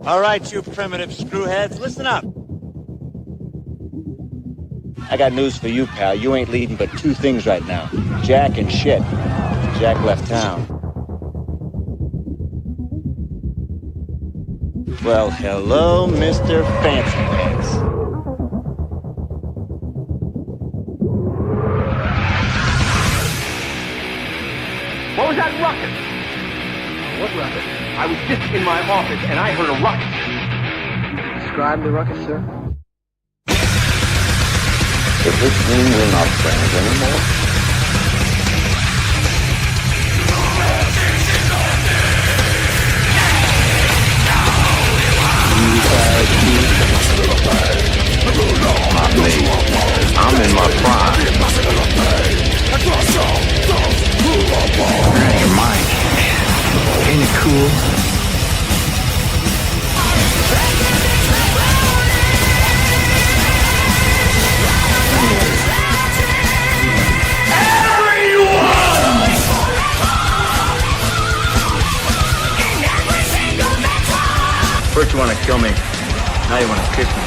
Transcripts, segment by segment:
All right, you primitive screwheads, listen up. I got news for you, pal. You ain't leading but two things right now. Jack and shit. Jack left town. Well, hello, Mr. Fancy Pants. What was that ruckus? What ruckus? I was just in my office and I heard a ruckus. Describe the ruckus, sir. Does this mean we're not friends anymore? Not me. I'm in my prime. Hey, Mike. Ain't it cool? First you want to kill me, now you want to kiss me.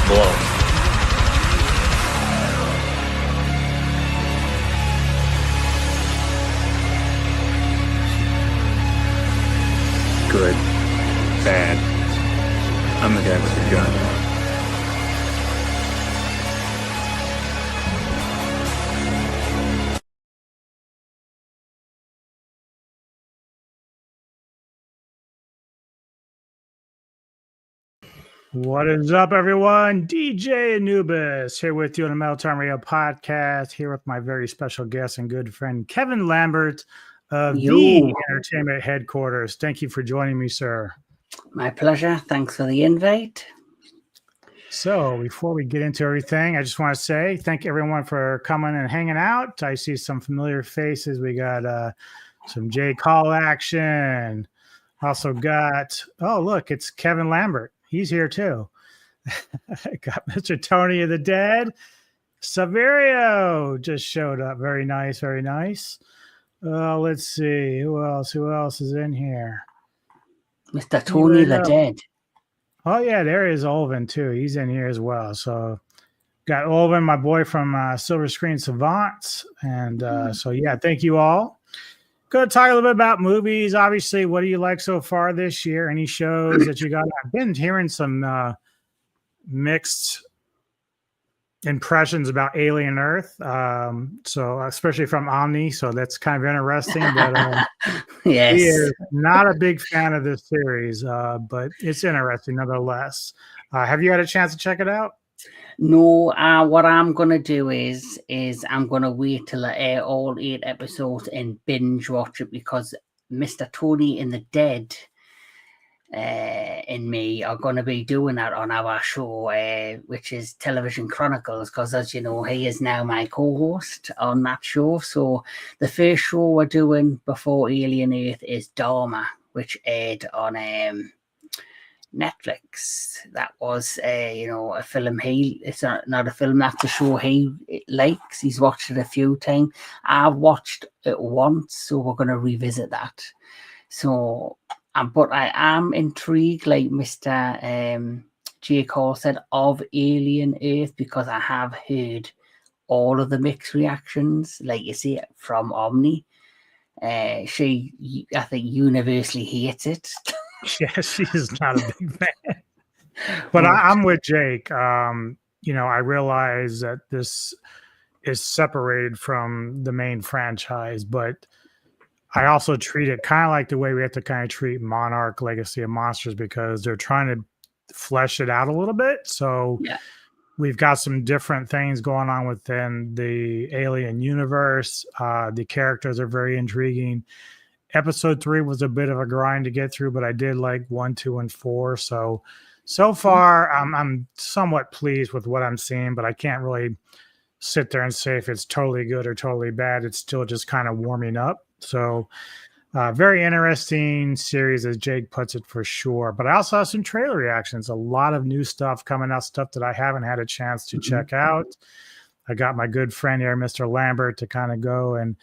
Blow. Good. Bad. I'm the guy with the gun. What is up, everyone? DJ Anubis here with you on the Metal Time Radio podcast, here with my very special guest and good friend, Kevin Lambert of the Entertainment Headquarters. Thank you for joining me, sir. My pleasure. Thanks for the invite. So before we get into everything, I just want to say thank everyone for coming and hanging out. I see some familiar faces. We got some J Call action. Also got, oh, look, it's Kevin Lambert. He's here too. Got Mr. Tony of the Dead. Saverio just showed up. Very nice, very nice. Let's see. Who else is in here? Mr. Tony the Dead. Oh, yeah, there is Olvin too. He's in here as well. So got Olvin, my boy from Silver Screen Savants. And so, yeah, thank you all. Going to talk a little bit about movies. Obviously, what do you like so far this year? Any shows that you got? I've been hearing some mixed impressions about Alien Earth, so especially from Omni. So that's kind of interesting. But yes, he is not a big fan of this series, but it's interesting nonetheless. Have you had a chance to check it out? No, what I'm gonna do is I'm gonna wait till I air all 8 episodes and binge watch it, because Mr. Tony and the Dead and me are gonna be doing that on our show, which is Television Chronicles, because as you know, he is now my co-host on that show. So the first show we're doing before Alien Earth is Dharma, which aired on Netflix. That was a film it's not a film, that's a show he likes. He's watched it a few times. I've watched it once, so we're going to revisit that. So but I am intrigued, like Mr. J. Cole said, of Alien Earth, because I have heard all of the mixed reactions, like you see from Omni. She, I think, universally hates it. Yeah, she's not a big fan. But I'm with Jake. I realize that this is separated from the main franchise, but I also treat it kind of like the way we have to kind of treat Monarch Legacy of Monsters, because they're trying to flesh it out a little bit. So we've got some different things going on within the Alien universe. The characters are very intriguing. Episode 3 was a bit of a grind to get through, but I did like 1, 2, and 4. So far, I'm somewhat pleased with what I'm seeing, but I can't really sit there and say if it's totally good or totally bad. It's still just kind of warming up. So very interesting series, as Jake puts it, for sure. But I also have some trailer reactions, a lot of new stuff coming out, stuff that I haven't had a chance to check out. I got my good friend here, Mr. Lambert, to kind of go and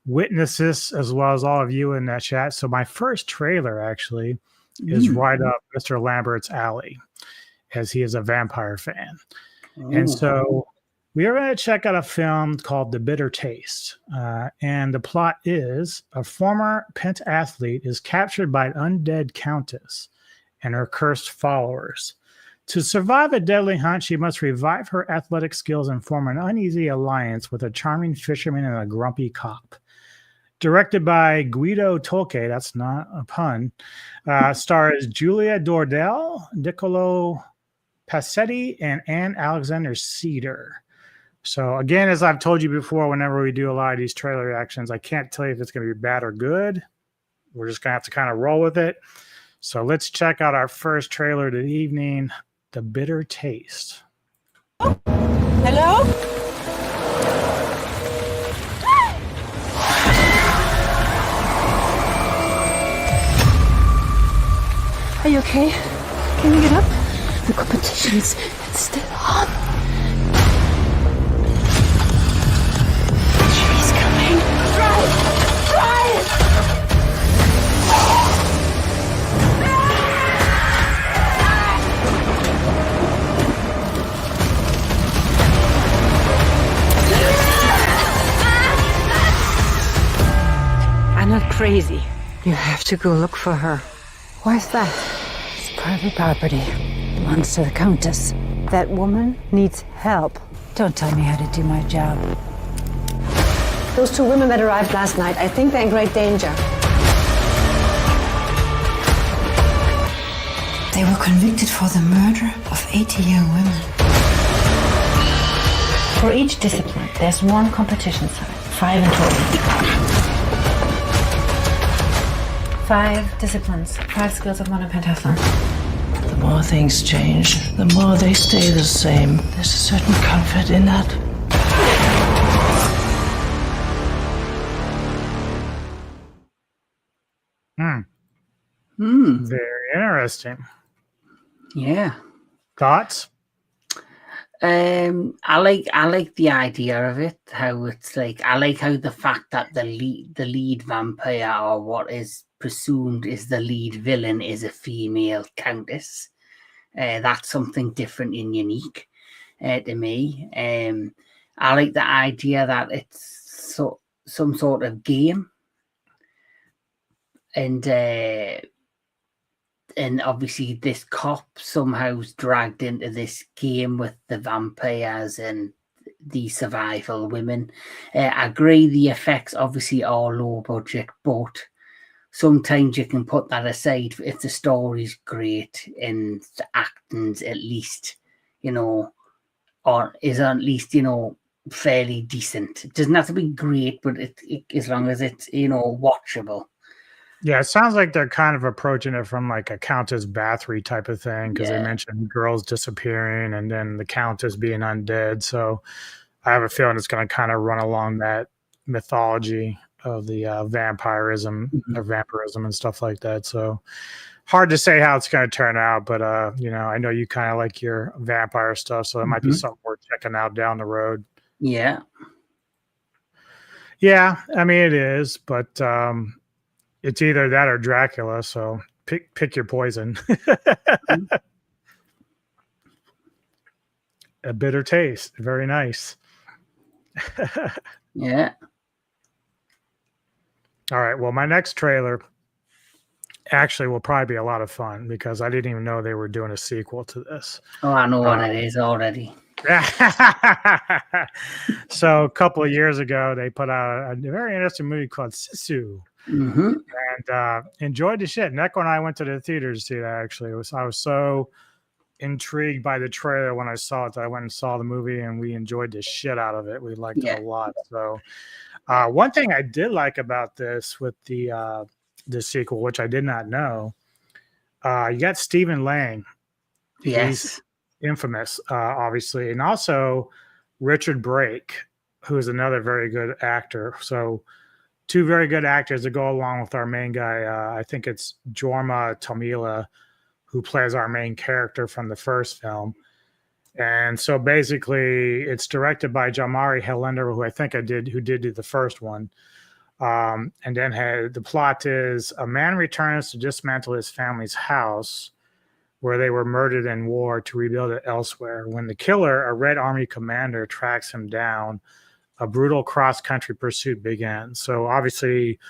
witness this as well as all of you in that chat. So my first trailer actually is right up Mr. Lambert's alley, as he is a vampire fan. And so we are going to check out a film called The Bitter Taste. And the plot is a former pentathlete is captured by an undead countess and her cursed followers. To survive a deadly hunt, she must revive her athletic skills and form an uneasy alliance with a charming fisherman and a grumpy cop. Directed by Guido Tolke, that's not a pun, stars Julia Dordell, Niccolo Passetti, and Anne Alexander Cedar. So again, as I've told you before, whenever we do a lot of these trailer reactions, I can't tell you if it's going to be bad or good. We're just going to have to kind of roll with it. So let's check out our first trailer of the evening, The Bitter Taste. Hello? Are you okay? Can you get up? The competition's still on. She's coming. Drive! I'm not crazy. You have to go look for her. Why's that? It's private property. Belongs to the Countess. That woman needs help. Don't tell me how to do my job. Those two women that arrived last night, I think they're in great danger. They were convicted for the murder of 80 young women. For each discipline, there's one competition side. 5 in total. 5 disciplines, 5 skills of modern pentathlon. The more things change, the more they stay the same. There's a certain comfort in that. Very interesting. Yeah. Thoughts? I like the idea of it. How it's like, I like how the fact that the lead vampire, or what is presumed is the lead villain, is a female countess. That's something different and unique to me. I like the idea that it's some sort of game, and obviously this cop somehow's dragged into this game with the vampires and the survival women. I agree the effects obviously are low budget, but sometimes you can put that aside if the story's great and the acting's at least, or is at least, fairly decent. It doesn't have to be great, but it as long as it's, watchable. Yeah, it sounds like they're kind of approaching it from like a Countess Bathory type of thing, because they mentioned girls disappearing and then the Countess being undead. So I have a feeling it's going to kind of run along that mythology of the vampirism or vampirism and stuff like that. So hard to say how it's going to turn out, but I know you kind of like your vampire stuff, so it might be something worth checking out down the road. Yeah, I mean it is, but it's either that or Dracula, so pick your poison. A Bitter Taste, very nice. Yeah. All right, well, my next trailer actually will probably be a lot of fun, because I didn't even know they were doing a sequel to this. Oh, I know what it is already. So a couple of years ago, they put out a very interesting movie called Sisu. And enjoyed the shit. Neko and I went to the theater to see that. Actually, I was so intrigued by the trailer when I saw it that I went and saw the movie, and we enjoyed the shit out of it. We liked it a lot. So one thing I did like about this with the sequel, which I did not know, you got Stephen Lang. Yes. He's infamous, obviously, and also Richard Brake, who is another very good actor. So two very good actors that go along with our main guy. I think it's Jorma Tomila, who plays our main character from the first film. And so basically it's directed by Jalmari Helander, who I think who did the first one. And then the plot is a man returns to dismantle his family's house where they were murdered in war to rebuild it elsewhere. When the killer, a Red Army commander, tracks him down, a brutal cross-country pursuit begins. So obviously,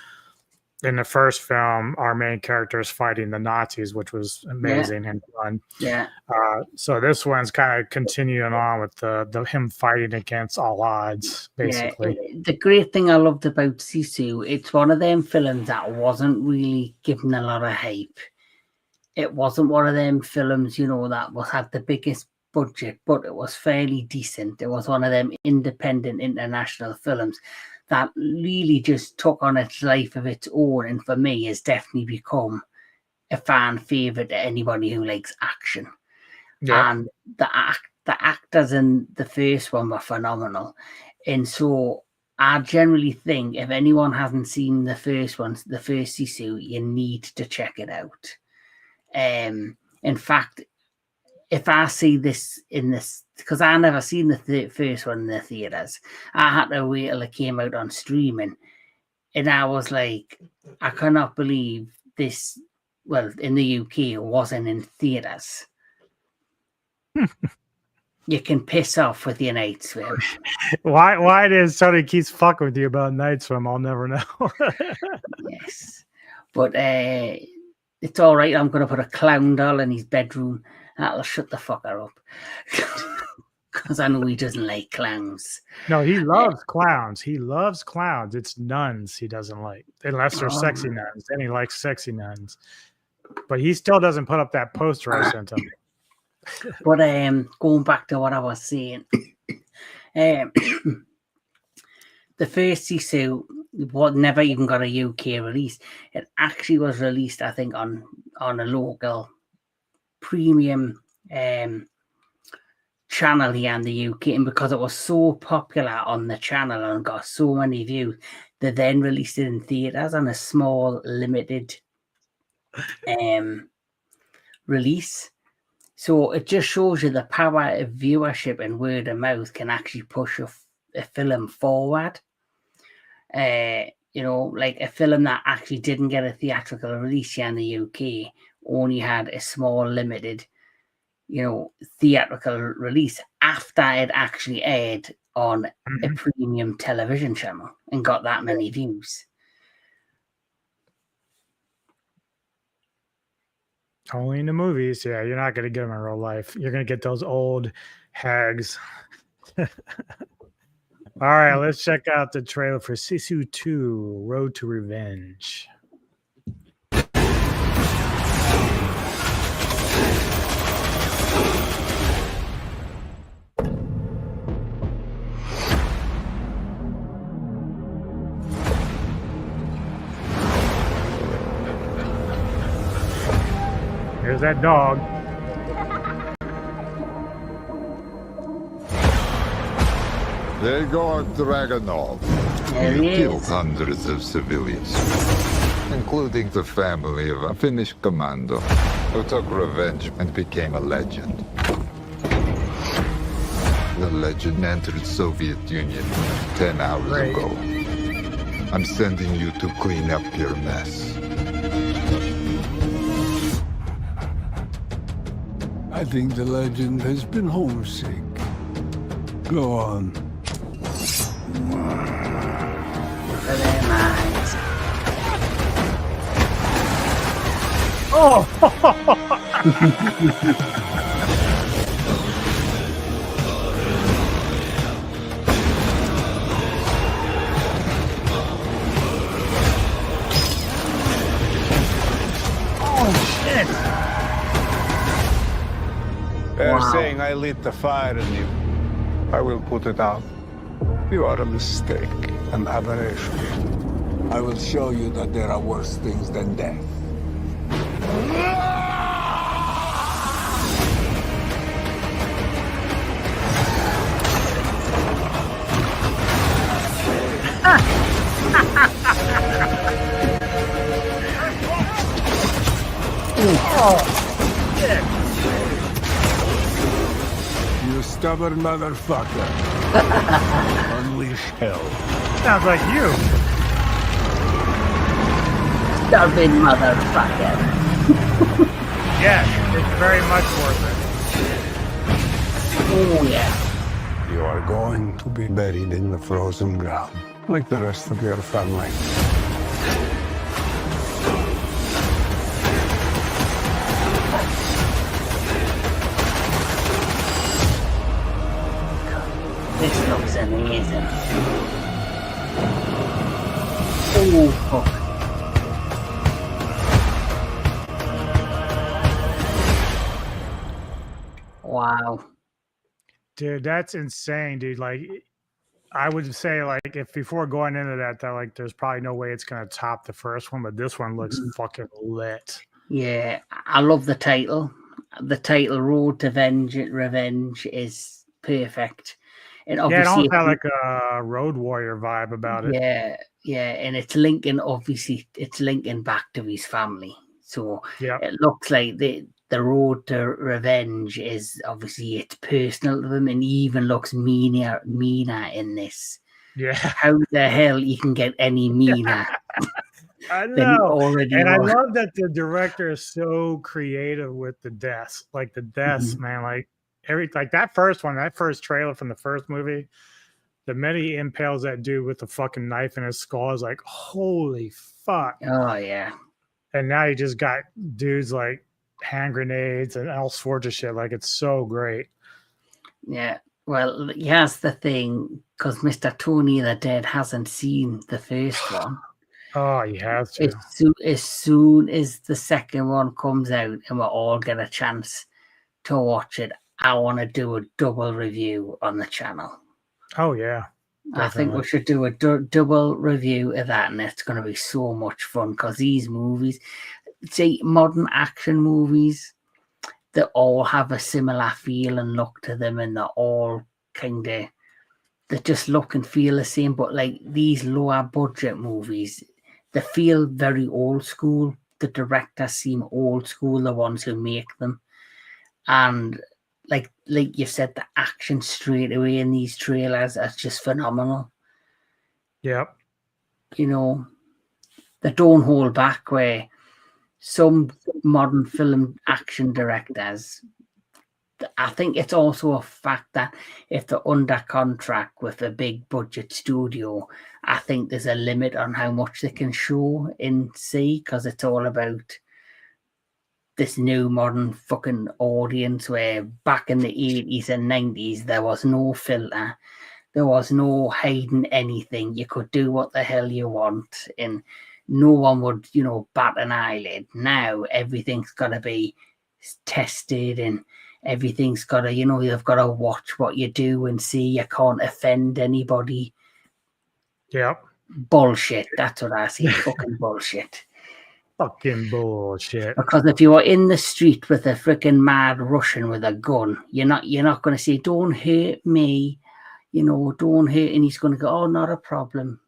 in the first film, our main character is fighting the Nazis, which was amazing and fun. Yeah. So this one's kind of continuing on with the him fighting against all odds, basically. Yeah, the great thing I loved about Sisu, it's one of them films that wasn't really given a lot of hype. It wasn't one of them films, you know, that had the biggest budget, but it was fairly decent. It was one of them independent international films that really just took on its life of its own, and for me has definitely become a fan favorite to anybody who likes action. Yeah. And the actors in the first one were phenomenal, and so I generally think if anyone hasn't seen the first one, the first Sisu, you need to check it out. In fact, if I see this in this, because I never seen the first one in the theaters, I had to wait till it came out on streaming, and I was like, I cannot believe this. Well, in the UK, it wasn't in theaters. You can piss off with your Night Swim. Why it is Sony keeps fucking with you about Night Swim, I'll never know. Yes, but it's all right. I'm going to put a clown doll in his bedroom. That'll shut the fucker up. Because I know he doesn't like clowns. No, he loves clowns. He loves clowns. It's nuns he doesn't like. Unless they're sexy nuns. Then he likes sexy nuns. But he still doesn't put up that poster I sent him. But going back to what I was saying, the first Sisu never even got a UK release. It actually was released, I think, on a local premium channel here in the UK, and because it was so popular on the channel and got so many views, they then released it in theaters on a small limited release. So it just shows you the power of viewership and word of mouth can actually push a film forward. You know, like a film that actually didn't get a theatrical release here in the UK only had a small limited, you know, theatrical release after it actually aired on a premium television channel and got that many views. Only in the movies. Yeah, you're not going to get them in real life. You're going to get those old hags. All right, let's check out the trailer for Sisu 2, Road to Revenge. Here's that dog. There goes Dragonov. He killed hundreds of civilians, including the family of a Finnish commando who took revenge and became a legend. The legend entered Soviet Union 10 hours ago. I'm sending you to clean up your mess. I think the legend has been homesick. Go on. Oh! Shit! They're saying I lit the fire in you. I will put it out. You are a mistake, an aberration. I will show you that there are worse things than death. Oh, shit. You stubborn motherfucker. Unleash hell. Sounds like you. Starving motherfucker. Yes, it's very much worth it. Oh yeah. You are going to be buried in the frozen ground, like the rest of your family. This looks amazing. Oh fuck. Wow. Dude, that's insane, dude. Like, I would say, like, if before going into that, like, there's probably no way it's gonna top the first one, but this one looks fucking lit. Yeah, I love the title. The title "Road to Revenge" is perfect, and Yeah, it obviously, almost had like a Road Warrior vibe about it. yeah, and it's linking. Obviously, it's linking back to his family, so Yeah, it looks like the road to revenge is obviously it's personal to him, and he even looks meaner in this. yeah. How the hell he can get any meaner? I than he know. already And I was. love that the director is so creative with the deaths. Like the deaths, man. Like that first trailer from the first movie, the minute he impales that dude with the fucking knife in his skull is like, holy fuck. Oh yeah. And now you just got dudes like hand grenades and all sorts of shit. Like it's so great. Yeah. Well, here's the thing, because Mr. Tony the Dead hasn't seen the first one. Oh, he has to. As soon as the second one comes out and we all get a chance to watch it, I want to do a double review on the channel. Oh, yeah. I think we should do a double review of that, and it's going to be so much fun because these movies, see, modern action movies, they all have a similar feel and look to them, and they're all kind of, they just look and feel the same. But like these lower budget movies, they feel very old school. The directors seem old school, the ones who make them. And like you said, the action straight away in these trailers is just phenomenal. Yep. You know, they don't hold back, where some modern film action directors, I think it's also a fact that if they're under contract with a big budget studio, I think there's a limit on how much they can show in C, because it's all about this new modern fucking audience, where back in the 80s and 90s, there was no filter. There was no hiding anything. You could do what the hell you want, and no one would, bat an eyelid. Now everything's got to be tested, and everything's got to, you've got to watch what you do and see. You can't offend anybody. Yep. Bullshit. That's what I see. Fucking bullshit. Fucking bullshit. Because if you are in the street with a freaking mad Russian with a gun, you're not going to say, "Don't hurt me," don't hurt, and he's going to go, "Oh, not a problem.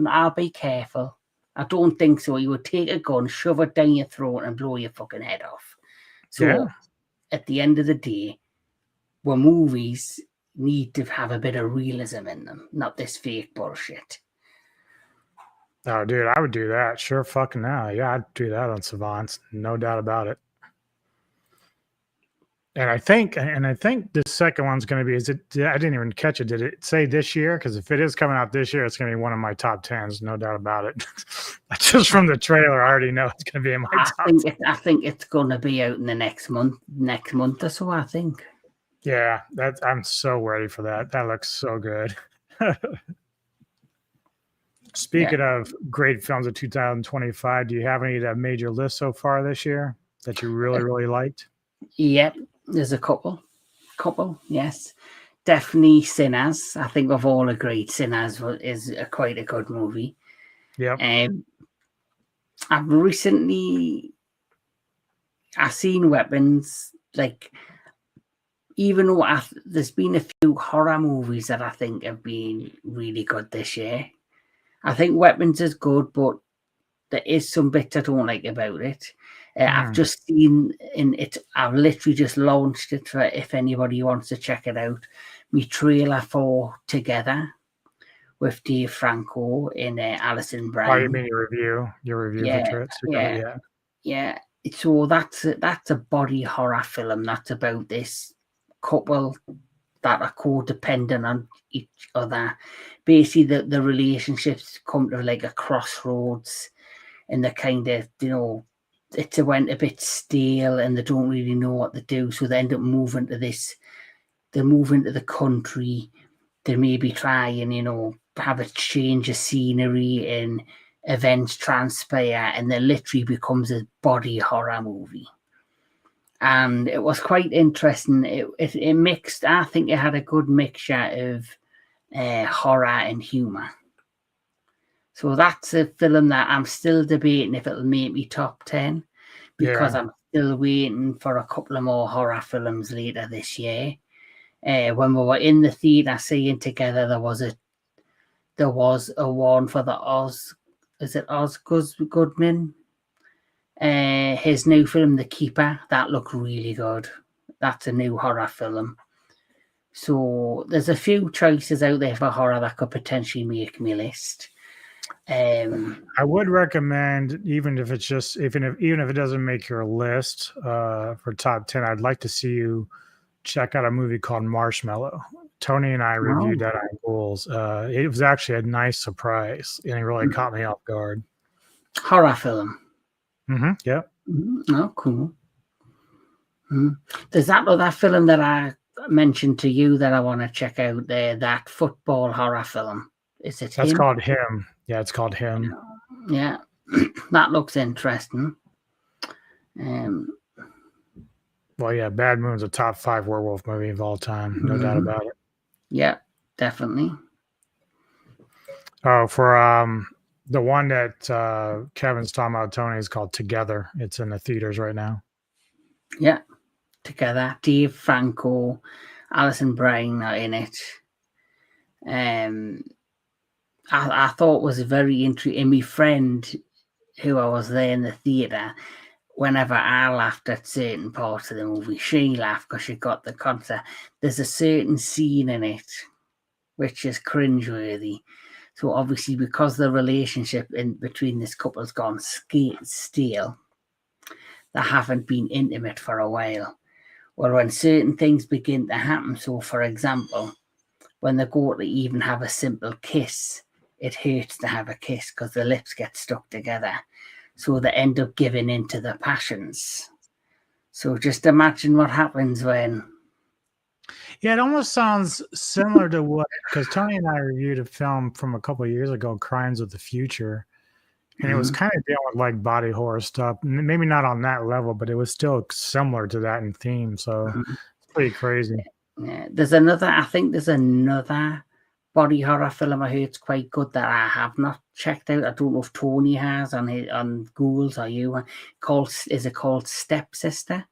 I'll be careful." I don't think so. You would take a gun, shove it down your throat, and blow your fucking head off. So at the end of the day, well, movies need to have a bit of realism in them, not this fake bullshit. Oh, dude, I would do that. Sure, fucking now. Yeah, I'd do that on Savants, no doubt about it. And I think the second one's going to be. I didn't even catch it. Did it say this year? Because if it is coming out this year, it's going to be one of my top 10s, no doubt about it. Just from the trailer, I already know it's going to be in my top 10. I think it's going to be out in the next month or so. I think. Yeah, I'm so ready for that. That looks so good. Speaking of great films of 2025, do you have any that made your list so far this year that you really, really liked? Yep, there's a couple, yes. Definitely Sinners. I think we've all agreed Sinners is quite a good movie. Yep. I've seen Weapons, like, even though there's been a few horror movies that I think have been really good this year. I think Weapons is good, but there is some bits I don't like about it. I've just seen I've literally just launched it for if anybody wants to check it out. My trailer for Together, with Dave Franco and Alison Oh, Bryant. you mean your review Yeah, for Trips? yeah. Yeah. So that's a body horror film. That's about this couple that are codependent on each other. Basically, the relationships come to like a crossroads, and they're kind of, it went a bit stale, and they don't really know what to do. So they end up moving to this. They move into the country. They maybe try and have a change of scenery, and events transpire, and then literally becomes a body horror movie. And it was quite interesting. It mixed. I think it had a good mixture of horror and humor. So that's a film that I'm still debating if it'll make me top 10, because I'm still waiting for a couple of more horror films later this year. When we were in the theater seeing together, there was a one for the Oz. Is it Oz Goodman? His new film, The Keeper, that looked really good. That's a new horror film. So there's a few choices out there for horror that could potentially make my list. I would recommend, even if it doesn't make your list for top 10, I'd like to see you check out a movie called Marshmallow. Tony and I reviewed that on Ghouls. It was actually a nice surprise, and it really caught me off guard. Horror film. Yeah. Oh, cool. There's that other film that I mentioned to you that I want to check out there, that football horror film. Is it That's Him? called Him. Yeah, it's called Him. Yeah. That looks interesting. Well, yeah, Bad Moon's a top 5 werewolf movie of all time. No doubt about it. Yeah, definitely. Oh, for the one that Kevin's talking about, Tony, is called Together. It's in the theaters right now. Yeah, Together. Dave Franco, Alison Bryant are in it. I thought was very interesting. My friend, who I was there in the theatre, whenever I laughed at certain parts of the movie, she laughed because she got the concept. There's a certain scene in it which is cringeworthy. So obviously, because the relationship between this couple's gone stale, they haven't been intimate for a while. Well, when certain things begin to happen, so for example, when they go to even have a simple kiss, it hurts to have a kiss because the lips get stuck together. So they end up giving in to their passions. So just imagine what happens when... Yeah, it almost sounds similar to what, because Tony and I reviewed a film from a couple of years ago, Crimes of the Future, and it was kind of dealing with like body horror stuff. Maybe not on that level, but it was still similar to that in theme. So it's pretty crazy. Yeah, there's another body horror film I heard it's quite good that I have not checked out. I don't know if Tony has on Ghouls or you. Is it called Stepsister?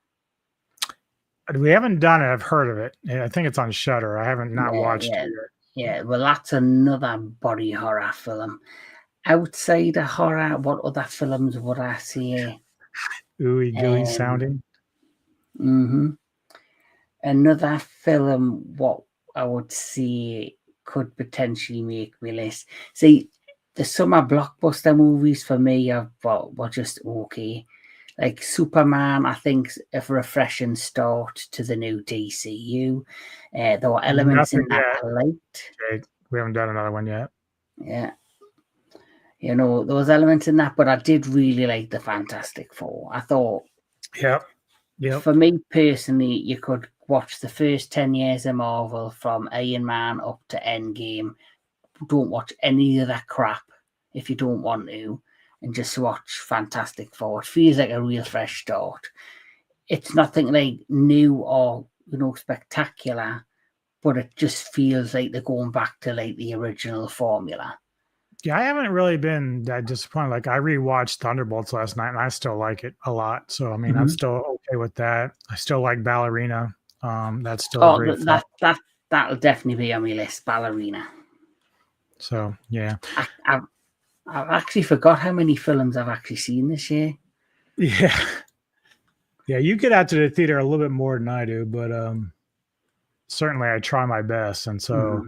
We haven't done it. I've heard of it. I think it's on Shudder. I haven't watched it yet. Yeah, well, that's another body horror film. Outside of horror, what other films would I say? Ooey gooey sounding. Another film, what I would say could potentially make me list. See, the summer blockbuster movies for me were just okay. Like Superman, I think, a refreshing start to the new DCU. There were elements in that I liked. Okay. We haven't done another one yet. Yeah. There was elements in that, but I did really like the Fantastic Four. I thought, for me personally, you could watch the first 10 years of Marvel from Iron Man up to Endgame. Don't watch any of that crap if you don't want to, and just watch Fantastic Four. It feels like a real fresh start. It's nothing like new or spectacular, but it just feels like they're going back to like the original formula. Yeah, I haven't really been that disappointed. Like I rewatched Thunderbolts last night, and I still like it a lot. So I mean, I'm still okay with that. I still like Ballerina. That's still a great film. That'll definitely be on my list, Ballerina. So yeah, I've actually forgot how many films I've actually seen this year. Yeah, you get out to the theater a little bit more than I do, but certainly I try my best. And so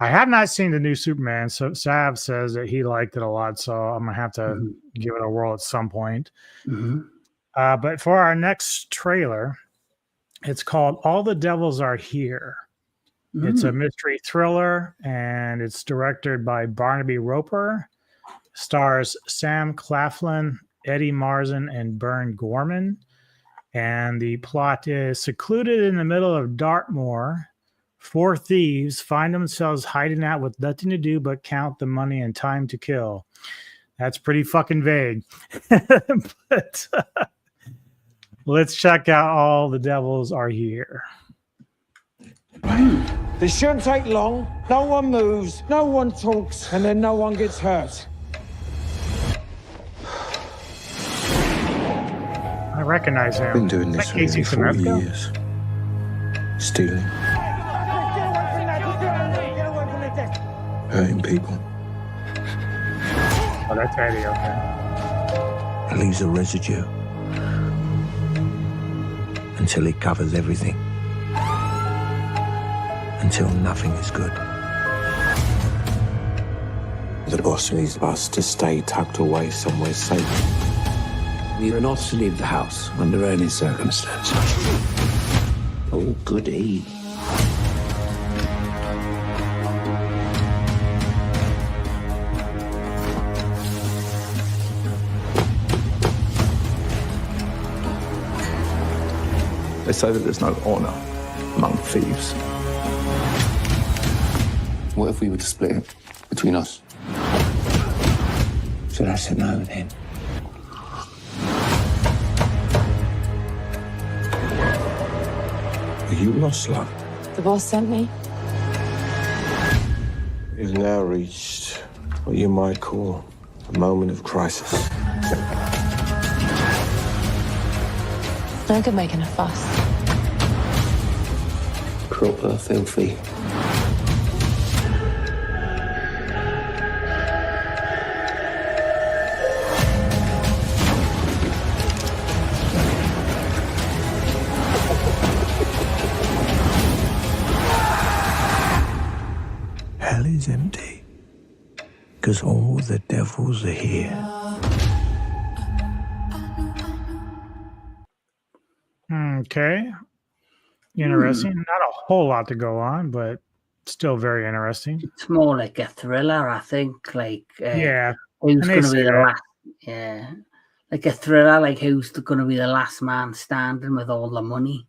I have not seen the new Superman. So Sav says that he liked it a lot, so I'm gonna have to give it a whirl at some point. But for our next trailer, it's called "All the Devils Are Here." It's a mystery thriller, and it's directed by Barnaby Roper. Stars Sam Claflin, Eddie Marsan, and Bern Gorman. And the plot is secluded in the middle of Dartmoor. 4 thieves find themselves hiding out with nothing to do but count the money and time to kill. That's pretty fucking vague. But let's check out All the Devils Are Here. This shouldn't take long. No one moves, no one talks, and then no one gets hurt. I recognize him. I've been doing this for nearly 40 years. Stealing. Hurting people. Oh, that's Eddie, okay. It leaves a residue until it covers everything. Until nothing is good. The boss needs us to stay tucked away somewhere safe. We are not to leave the house under any circumstances. Oh, goody. They say that there's no honor among thieves. What if we were to split it between us? Should I say no then? Are you lost, love? The boss sent me. You've now reached what you might call a moment of crisis. No good making a fuss. Proper filthy. Hell is empty, because all the devils are here. Okay. Interesting. Not a whole lot to go on, but still very interesting. It's more like a thriller, I think. Like, yeah. Who's going to be the last? Yeah. Like a thriller, like who's going to be the last man standing with all the money?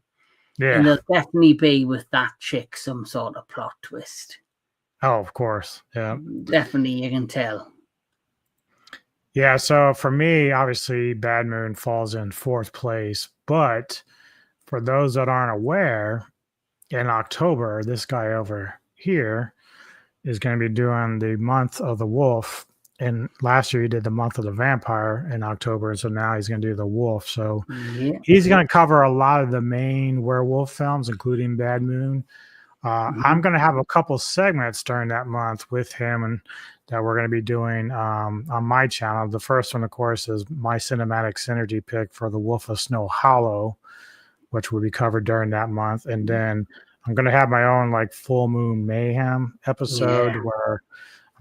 Yeah. And there'll definitely be with that chick some sort of plot twist. Oh, of course. Yeah. Definitely, you can tell. Yeah. So for me, obviously, Bad Moon falls in 4th place. But for those that aren't aware, in October, this guy over here is going to be doing the month of the wolf. And last year he did the month of the vampire in October. So now he's going to do the wolf. So he's going to cover a lot of the main werewolf films, including Bad Moon. I'm going to have a couple segments during that month with him and that we're going to be doing on my channel. The first one, of course, is my cinematic synergy pick for The Wolf of Snow Hollow, which will be covered during that month. And then I'm going to have my own like Full Moon Mayhem episode where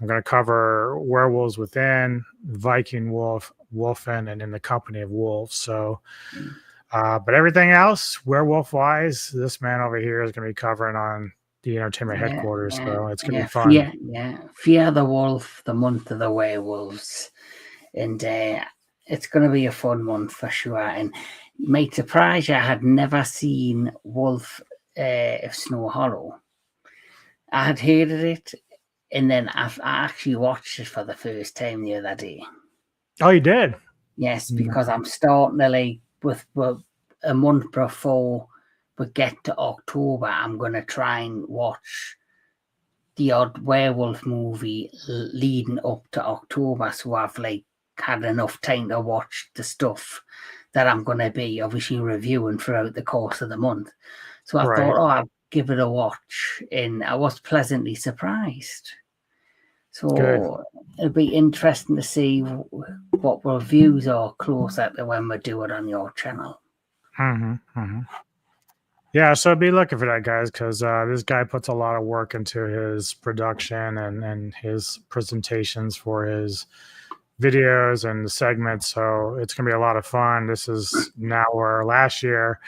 I'm going to cover Werewolves Within, Viking Wolf, Wolfen, and In the Company of Wolves. So, but everything else, werewolf-wise, this man over here is going to be covering on the entertainment headquarters. So it's going to be fun. Fear the Wolf, the month of the werewolves. And it's going to be a fun month for sure. And it might surprise you, I had never seen Wolf of Snow Hollow. I had heard of it, and then I actually watched it for the first time the other day. Oh, you did? Yes, because I'm starting to like with a month before we get to October, I'm going to try and watch the odd werewolf movie leading up to October. So I've like had enough time to watch the stuff that I'm going to be obviously reviewing throughout the course of the month. So I thought, I'll give it a watch, and I was pleasantly surprised. So it'll be interesting to see what reviews are closer to when we do it on your channel. Yeah, so be looking for that, guys, because this guy puts a lot of work into his production and his presentations for his videos and the segments. So it's going to be a lot of fun. This is now where last year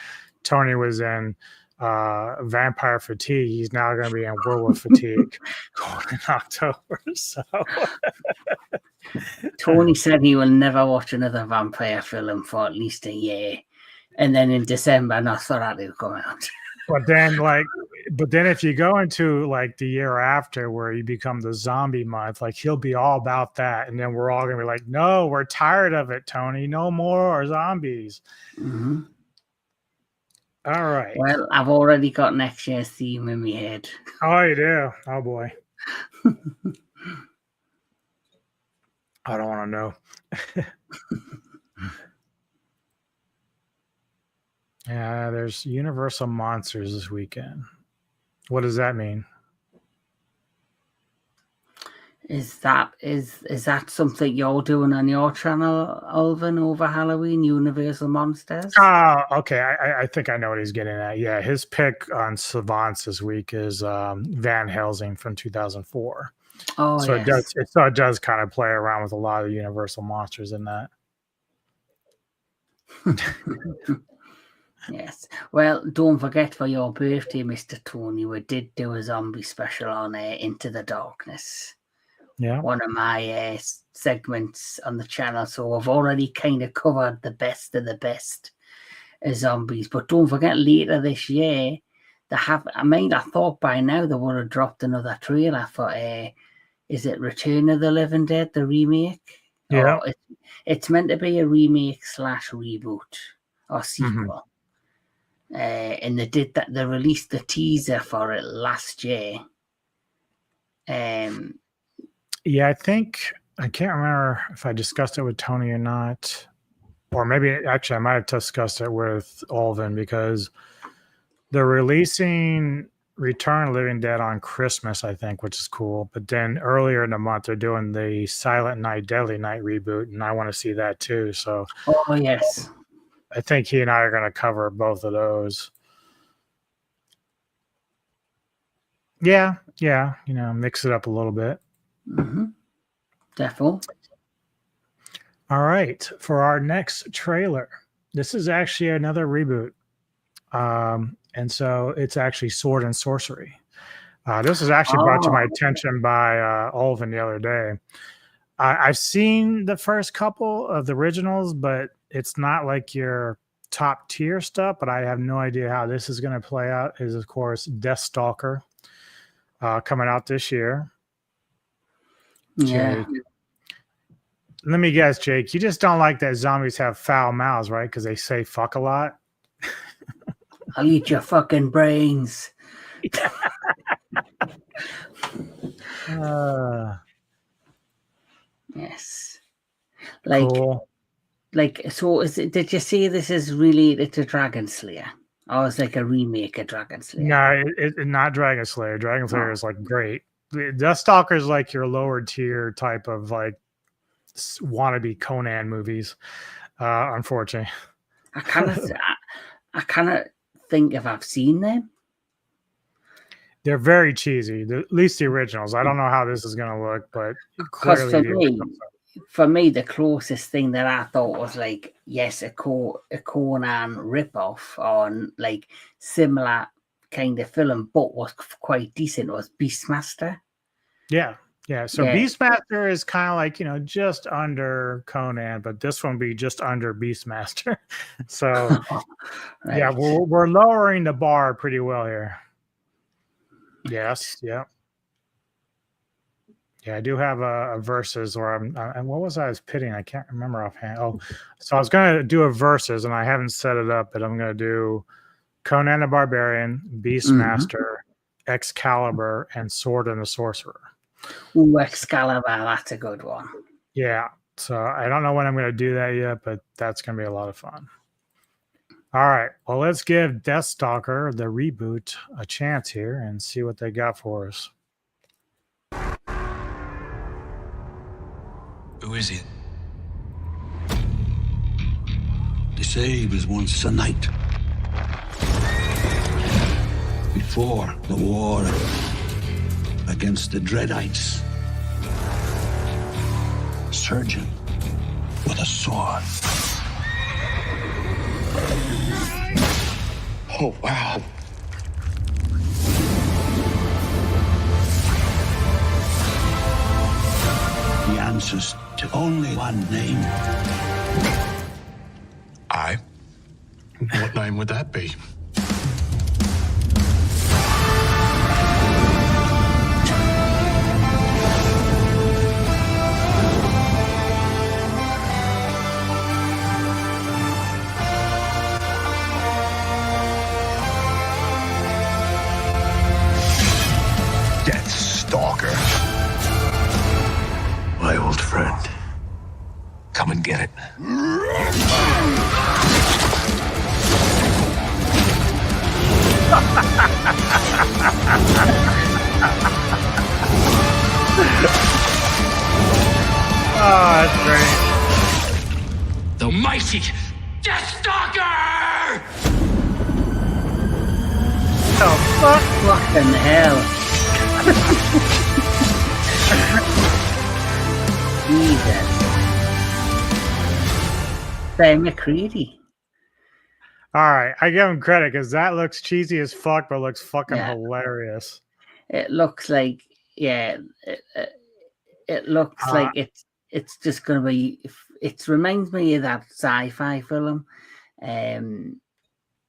Tony was in Vampire Fatigue. He's now going to be in Werewolf Fatigue going in October. So Tony said he will never watch another vampire film for at least a year. And then in December, Nosferatu will come out. But then if you go into like the year after where you become the zombie month, like he'll be all about that. And then we're all going to be like, no, we're tired of it, Tony. No more zombies. Mm-hmm. All right. Well, I've already got next year's theme in my head. Oh, you do? Oh, boy. I don't want to know. Yeah, there's Universal Monsters this weekend. What does that mean? Is that something you're doing on your channel, Alvin, over Halloween, Universal Monsters? Oh, okay. I think I know what he's getting at. Yeah, his pick on Savants this week is Van Helsing from 2004. Oh, so yes. it does kind of play around with a lot of Universal Monsters in that. Yes. Well, don't forget for your birthday, Mr. Tony, we did do a zombie special on Into the Darkness. Yeah. One of my segments on the channel. So I've already kind of covered the best of the best zombies. But don't forget, later this year, I thought by now they would have dropped another trailer for, is it Return of the Living Dead, the remake? Yeah. It's meant to be a remake / reboot or sequel. And they released the teaser for it last year. Yeah, I can't remember if I discussed it with Tony or not. Or maybe actually I might have discussed it with Alvin, because they're releasing Return of the Living Dead on Christmas, I think, which is cool. But then earlier in the month, they're doing the Silent Night, Deadly Night reboot, and I want to see that too. So, oh yes, I think he and I are going to cover both of those. Yeah, mix it up a little bit. Mm-hmm. Definitely. All right, for our next trailer, this is actually another reboot. And so it's actually Sword and Sorcery. This was actually brought to my attention by Alvin the other day. I've seen the first couple of the originals, but it's not like your top tier stuff. But I have no idea how this is going to play out. Is of course Deathstalker coming out this year. Yeah. Jake. Let me guess, Jake. You just don't like that zombies have foul mouths, right? Because they say fuck a lot. I'll eat your fucking brains. Yes. Cool. So did you see this is related to Dragon Slayer? Or it's like a remake of Dragon Slayer? No, it's not Dragon Slayer. Dragon Slayer is like great. Deathstalker is like your lower tier type of like wannabe Conan movies. Unfortunately, I kind of think if I've seen them. They're very cheesy. At least the originals. I don't know how this is going to look, but clearly for me, the closest thing that I thought was like, yes, a Conan ripoff on like similar kind of film, but was quite decent, was Beastmaster. Yeah. So Beastmaster is kind of like, just under Conan, but this one be just under Beastmaster. So right. Yeah, we're lowering the bar pretty well here. Yes. Yeah. Yeah, I do have a versus, or what was I was pitting? I can't remember offhand. Oh, so I was going to do a versus, and I haven't set it up, but I'm going to do Conan the Barbarian, Beastmaster, Excalibur, and Sword and the Sorcerer. Ooh, Excalibur, that's a good one. Yeah, so I don't know when I'm going to do that yet, but that's going to be a lot of fun. All right, well, let's give Deathstalker, the reboot, a chance here and see what they got for us. Who is he? They say he was once a knight. before the war against the Dreadites. Surgeon with a sword. Oh, wow. He answers to only one name. I? What name would that be? Deathstalker. My old friend. Come and get it. Oh, that's great. The mighty Deathstalker! Oh, fuck. Fucking hell. Jesus. Sam McCready. All right, I give him credit because that looks cheesy as fuck, but looks fucking hilarious. It looks like, yeah, it looks like it's just gonna be. It reminds me of that sci-fi film,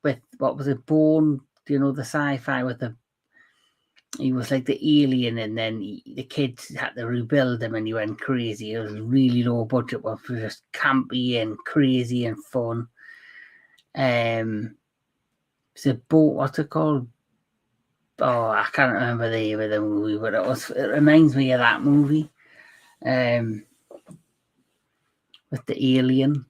with what was it, Born? Do you know the sci-fi with the? He was like the alien, and then the kids had to rebuild him, and he went crazy. It was really low budget, but it was just campy and crazy and fun. It's a boat. What's it called? Oh, I can't remember the name of the movie, but it reminds me of that movie. With the alien,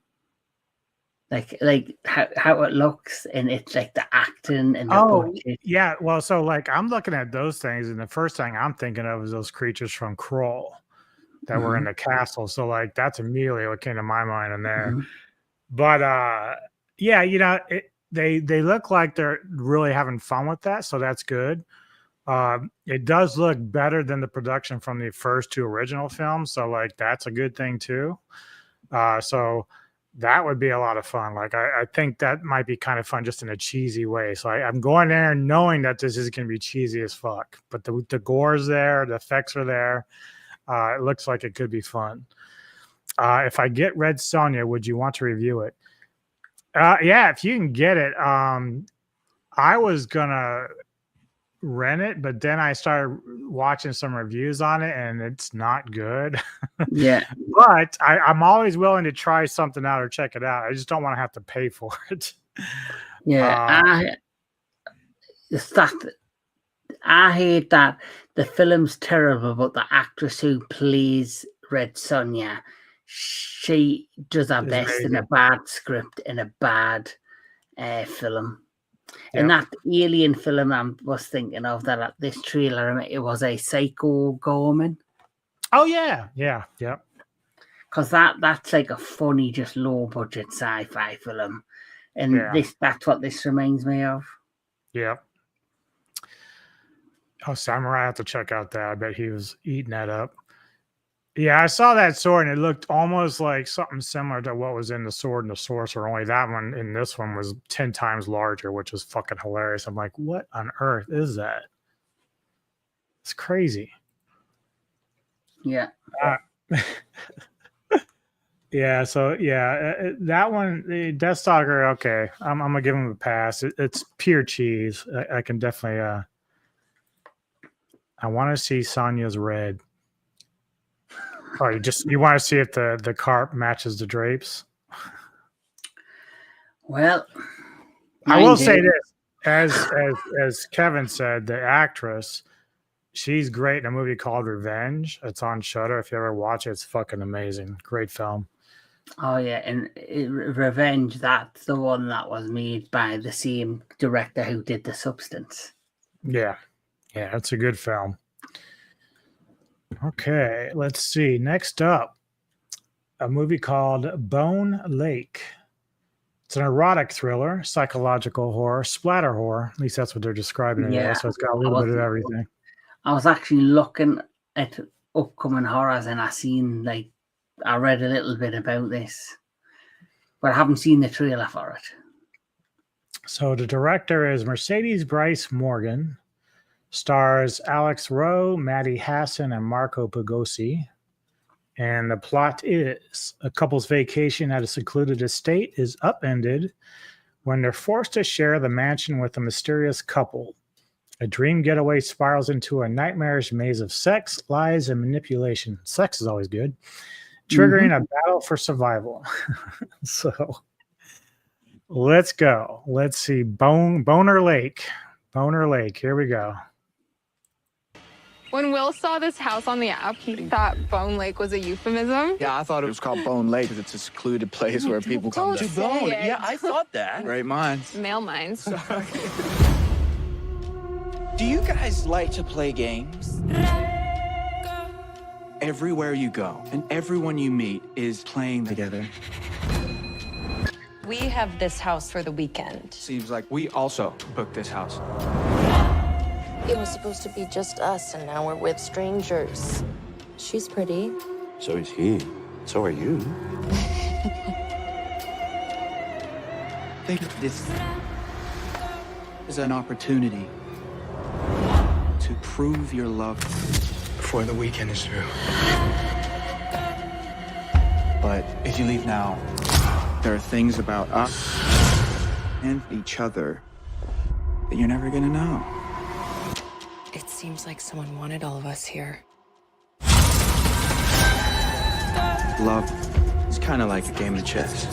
like how it looks, and it's like the acting and the budget. Yeah. Well, so like I'm looking at those things, and the first thing I'm thinking of is those creatures from Krull that were in the castle. So like that's immediately what came to my mind in there. But yeah, you know, they look like they're really having fun with that, so that's good. It does look better than the production from the first two original films, so like that's a good thing too. So that would be a lot of fun. Like I think that might be kind of fun just in a cheesy way. So I'm going there knowing that this is going to be cheesy as fuck, but the gore's there, the effects are there. It looks like it could be fun. If I get Red Sonja, would you want to review it? Yeah, if you can get it. I was gonna rent it, but then I started watching some reviews on it, and it's not good. Yeah, but I'm always willing to try something out or check it out. I just don't want to have to pay for it. Yeah, I hate that the film's terrible, but the actress who plays Red Sonja, she does her best in a bad script, in a bad film. And that alien film I was thinking of, that this trailer, it was a Psycho Gorman. Oh yeah, yeah. Because that's like a funny, just low budget sci-fi film, and that's what this reminds me of. Yeah. Oh, Samurai, I have to check out that. I bet he was eating that up. Yeah, I saw that sword, and it looked almost like something similar to what was in The Sword and the Sorcerer, only that one in this one was 10 times larger, which was fucking hilarious. I'm like, what on earth is that? It's crazy. Yeah. Yeah, so yeah, that one, the Deathstalker, okay, I'm going to give him a pass. It's pure cheese. I can definitely, I want to see Sonja's red. Oh, you want to see if the carp matches the drapes? Well, I will say this, as Kevin said, the actress, she's great in a movie called Revenge. It's on Shudder. If you ever watch it, it's fucking amazing. Great film. Oh yeah, and Revenge, that's the one that was made by the same director who did The Substance. Yeah, it's a good film. Okay, let's see. Next up, a movie called Bone Lake. It's an erotic thriller, psychological horror, splatter horror. At least that's what they're describing it as. So it's got a little bit of everything. I was actually looking at upcoming horrors, and I read a little bit about this, but I haven't seen the trailer for it. So the director is Mercedes Bryce Morgan, stars Alex Rowe, Maddie Hassan, and Marco Pugosi. And the plot is a couple's vacation at a secluded estate is upended when they're forced to share the mansion with a mysterious couple. A dream getaway spirals into a nightmarish maze of sex, lies, and manipulation. Sex is always good. Triggering a battle for survival. So let's go. Let's see. Boner Lake. Boner Lake. Here we go. When Will saw this house on the app, he thought Bone Lake was a euphemism. Yeah, I thought it was called Bone Lake because it's a secluded place where people come to bone. Yeah, I thought that. Great minds. Male minds. Do you guys like to play games? Everywhere you go and everyone you meet is playing together. We have this house for the weekend. Seems like we also booked this house. It was supposed to be just us, and now we're with strangers. She's pretty. So is he. So are you. Think of this as an opportunity to prove your love before the weekend is through. But if you leave now, there are things about us and each other that you're never gonna know. It seems like someone wanted all of us here. Love is kind of like a game of chess.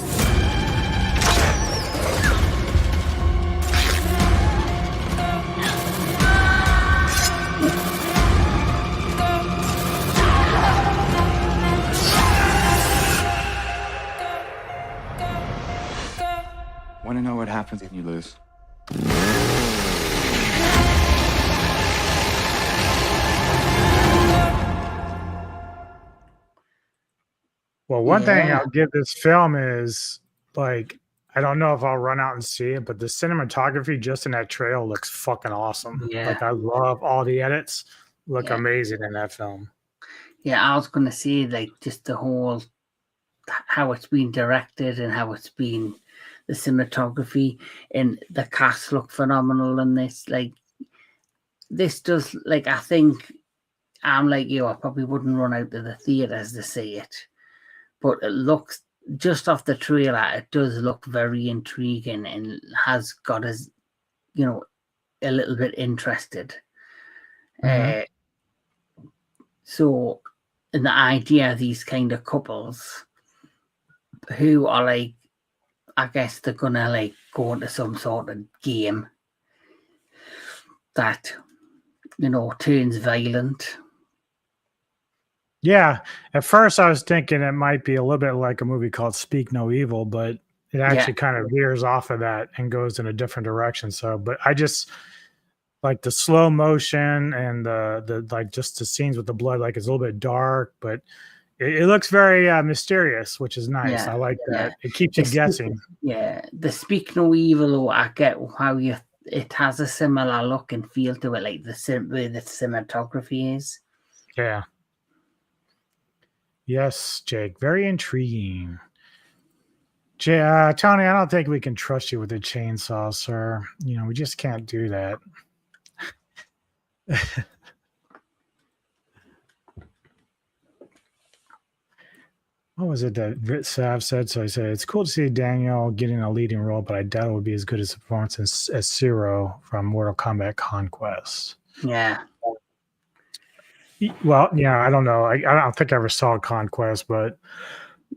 Want to know what happens if you lose? Well, one thing I'll give this film is, like, I don't know if I'll run out and see it, but the cinematography just in that trail looks fucking awesome. Yeah. Like, I love all the edits. Look amazing in that film. Yeah, I was going to say, like, just the whole, how it's been directed and how it's been, the cinematography and the cast look phenomenal in this. Like, this does, like, I think I'm like you, I probably wouldn't run out to the theaters to see it. But it looks, just off the trailer, it does look very intriguing and has got us, you know, a little bit interested. So, and the idea of these kind of couples who are like, I guess they're gonna like go into some sort of game that, you know, turns violent. Yeah. At first, I was thinking it might be a little bit like a movie called Speak No Evil, but it actually kind of veers off of that and goes in a different direction. So, but I just like the slow motion and the like, just the scenes with the blood, like it's a little bit dark, but it looks very mysterious, which is nice. Yeah, I like that. It keeps you guessing. The Speak No Evil, I get how it has a similar look and feel to it, like the way the cinematography is. Yeah. Yes, Jake. Very intriguing. Tony, I don't think we can trust you with a chainsaw, sir. You know, we just can't do that. What was it that Sav said? So I said, it's cool to see Daniel getting a leading role, but I doubt it would be as good as a performance as Zero from Mortal Kombat Conquest. Yeah. Well, yeah, I don't know. I don't think I ever saw Conquest, but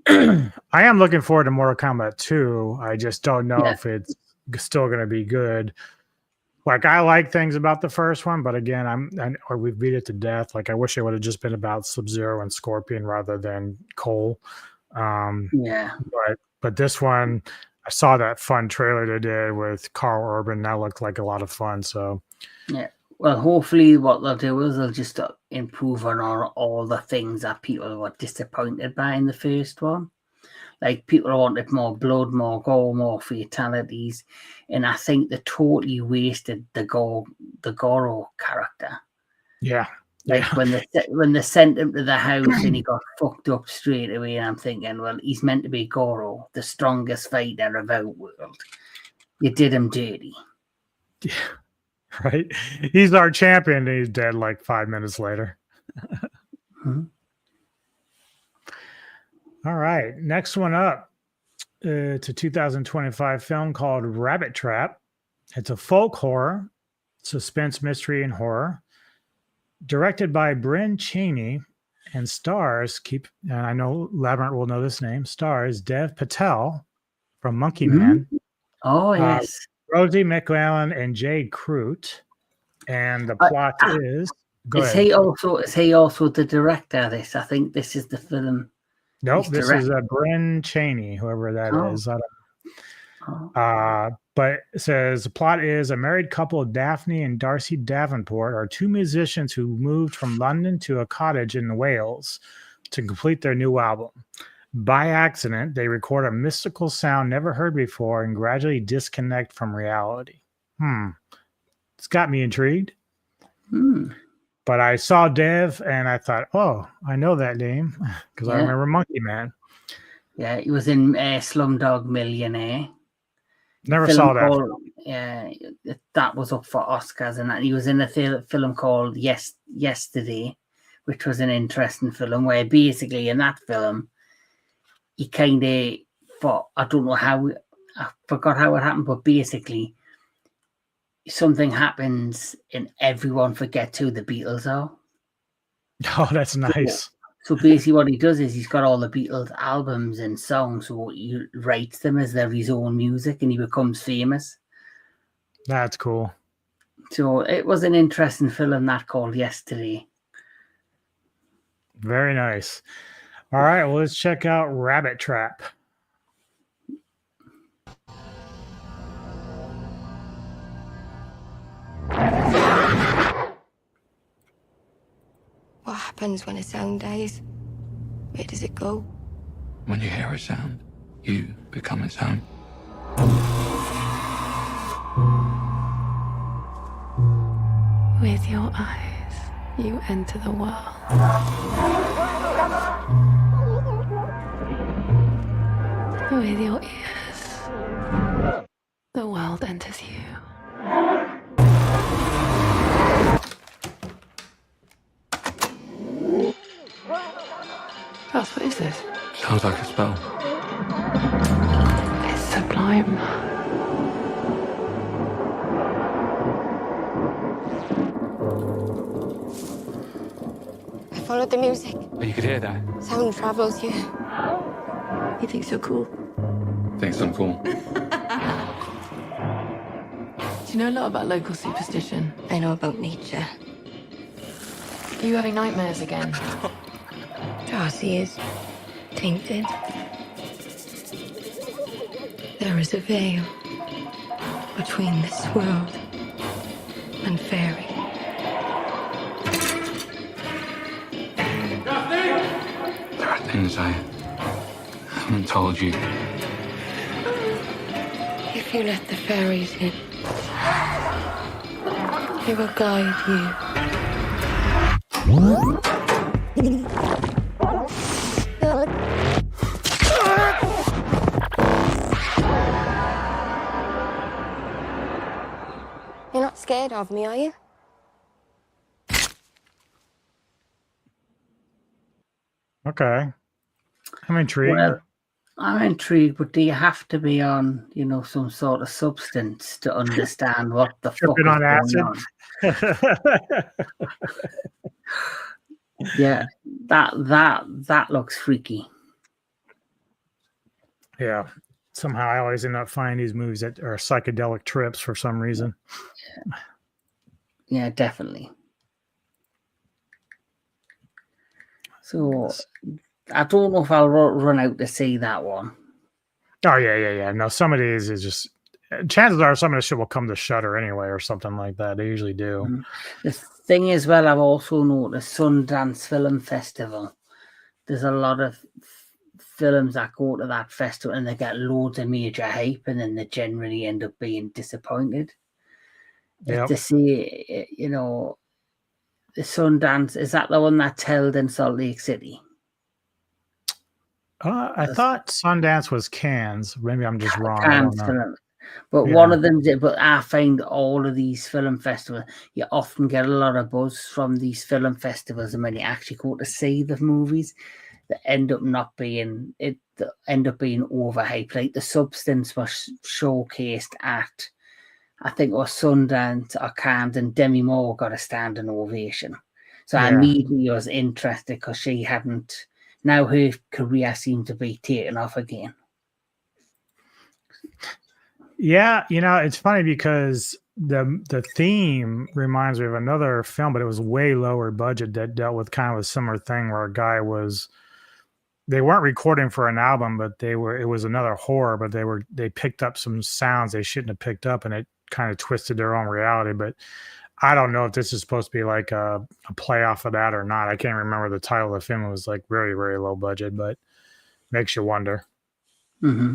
I am looking forward to Mortal Kombat 2. I just don't know if it's still going to be good. Like, I like things about the first one, but again, or we beat it to death. Like, I wish it would have just been about Sub-Zero and Scorpion rather than Cole. But this one, I saw that fun trailer they did with Carl Urban. That looked like a lot of fun. So, yeah. Well, hopefully what they'll do is they'll just improve on all the things that people were disappointed by in the first one. Like people wanted more blood, more gore, more fatalities, and I think they totally wasted the Goro character. Yeah. Like when they sent him to the house and he got fucked up straight away, and I'm thinking, well, he's meant to be Goro, the strongest fighter of Outworld. You did him dirty. Yeah, right. He's our champion, and he's dead like 5 minutes later. All right, next one up. It's a 2025 film called Rabbit Trap. It's a folk horror, suspense, mystery, and horror. Directed by Bryn Cheney and stars, and I know Labyrinth will know this name, stars Dev Patel from Monkey Man. Oh, yes. Rosie McGowan and Jade Crute. And the plot is... Is he also the director of this? I think this is the film. Nope, this is Bryn Cheney, whoever that is. I don't But it says the plot is a married couple, Daphne and Darcy Davenport, are two musicians who moved from London to a cottage in Wales to complete their new album. By accident, they record a mystical sound never heard before and gradually disconnect from reality. It's got me intrigued. But I saw Dev and I thought, oh, I know that name because I remember Monkey Man. Yeah, he was in Slumdog Millionaire. Never saw that. That was up for Oscars, and he was in a film called Yesterday, which was an interesting film where basically in that film, he kind of, I don't know how, I forgot how it happened, but basically something happens and everyone forgets who the Beatles are. Oh, that's nice. So basically what he does is he's got all the Beatles albums and songs, so he writes them as his own music and he becomes famous. That's cool. So it was an interesting film, that called Yesterday. Very nice. All right, well, let's check out Rabbit Trap. What happens when a sound dies? Where does it go? When you hear a sound, you become its own. With your eyes, you enter the world. With your ears, the world enters you. Ross, what is this? Sounds like a spell. It's sublime. I followed the music. Oh, you could hear that? Sound travels you. You think so cool? Thinks I'm cool. Do you know a lot about local superstition? I know about nature. Are you having nightmares again? Darcy is tainted. There is a veil between this world and fairy. There are things I haven't told you. If you let the fairies in, they will guide you. You're not scared of me, are you? Okay. I'm intrigued. Well, I'm intrigued, but do you have to be on, some sort of substance to understand what the fuck is on going acid? on? Yeah, that looks freaky. Yeah. Somehow I always end up finding these movies that are psychedelic trips for some reason. Yeah, definitely. So I don't know if I'll run out to see that one. Oh, yeah. No, some of these is just, chances are some of this shit will come to Shudder anyway or something like that. They usually do. The thing is, well, I've also noticed Sundance Film Festival. There's a lot of films that go to that festival and they get loads of major hype and then they generally end up being disappointed. Yep. To see, you know, the Sundance, is that the one that's held in Salt Lake City? I thought Sundance was Cannes. Maybe I'm just wrong. I Cannes don't know. film. But Yeah. one of them did. But I find all of these film festivals, you often get a lot of buzz from these film festivals, and when you actually go to see the movies, they end up not being overhyped. Like The Substance was showcased at, I think it was Sundance or Cannes, and Demi Moore got a standing ovation. So I Yeah. immediately was interested because she hadn't. Now her career seemed to be taking off again. Yeah, you know, it's funny because the theme reminds me of another film, but it was way lower budget that dealt with kind of a similar thing where a guy they weren't recording for an album, but it was another horror, but they picked up some sounds they shouldn't have picked up, and it kind of twisted their own reality. But I don't know if this is supposed to be like a play off of that or not. I can't remember the title of the film. It was like very, very low budget, but makes you wonder. Mm-hmm.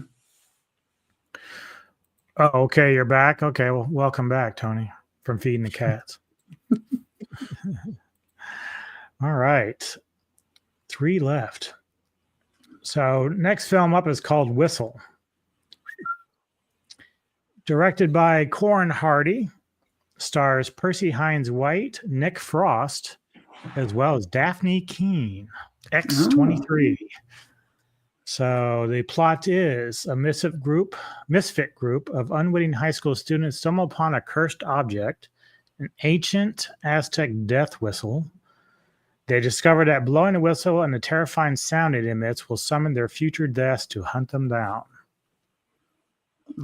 Oh, okay, you're back. Okay, well, welcome back, Tony, from feeding the cats. All right, 3 left. So next film up is called Whistle. Directed by Corin Hardy, stars Percy Hines White, Nick Frost, as well as Daphne Keane, X-23. So the plot is a misfit group of unwitting high school students stumble upon a cursed object, an ancient Aztec death whistle. They discover that blowing the whistle and the terrifying sound it emits will summon their future deaths to hunt them down.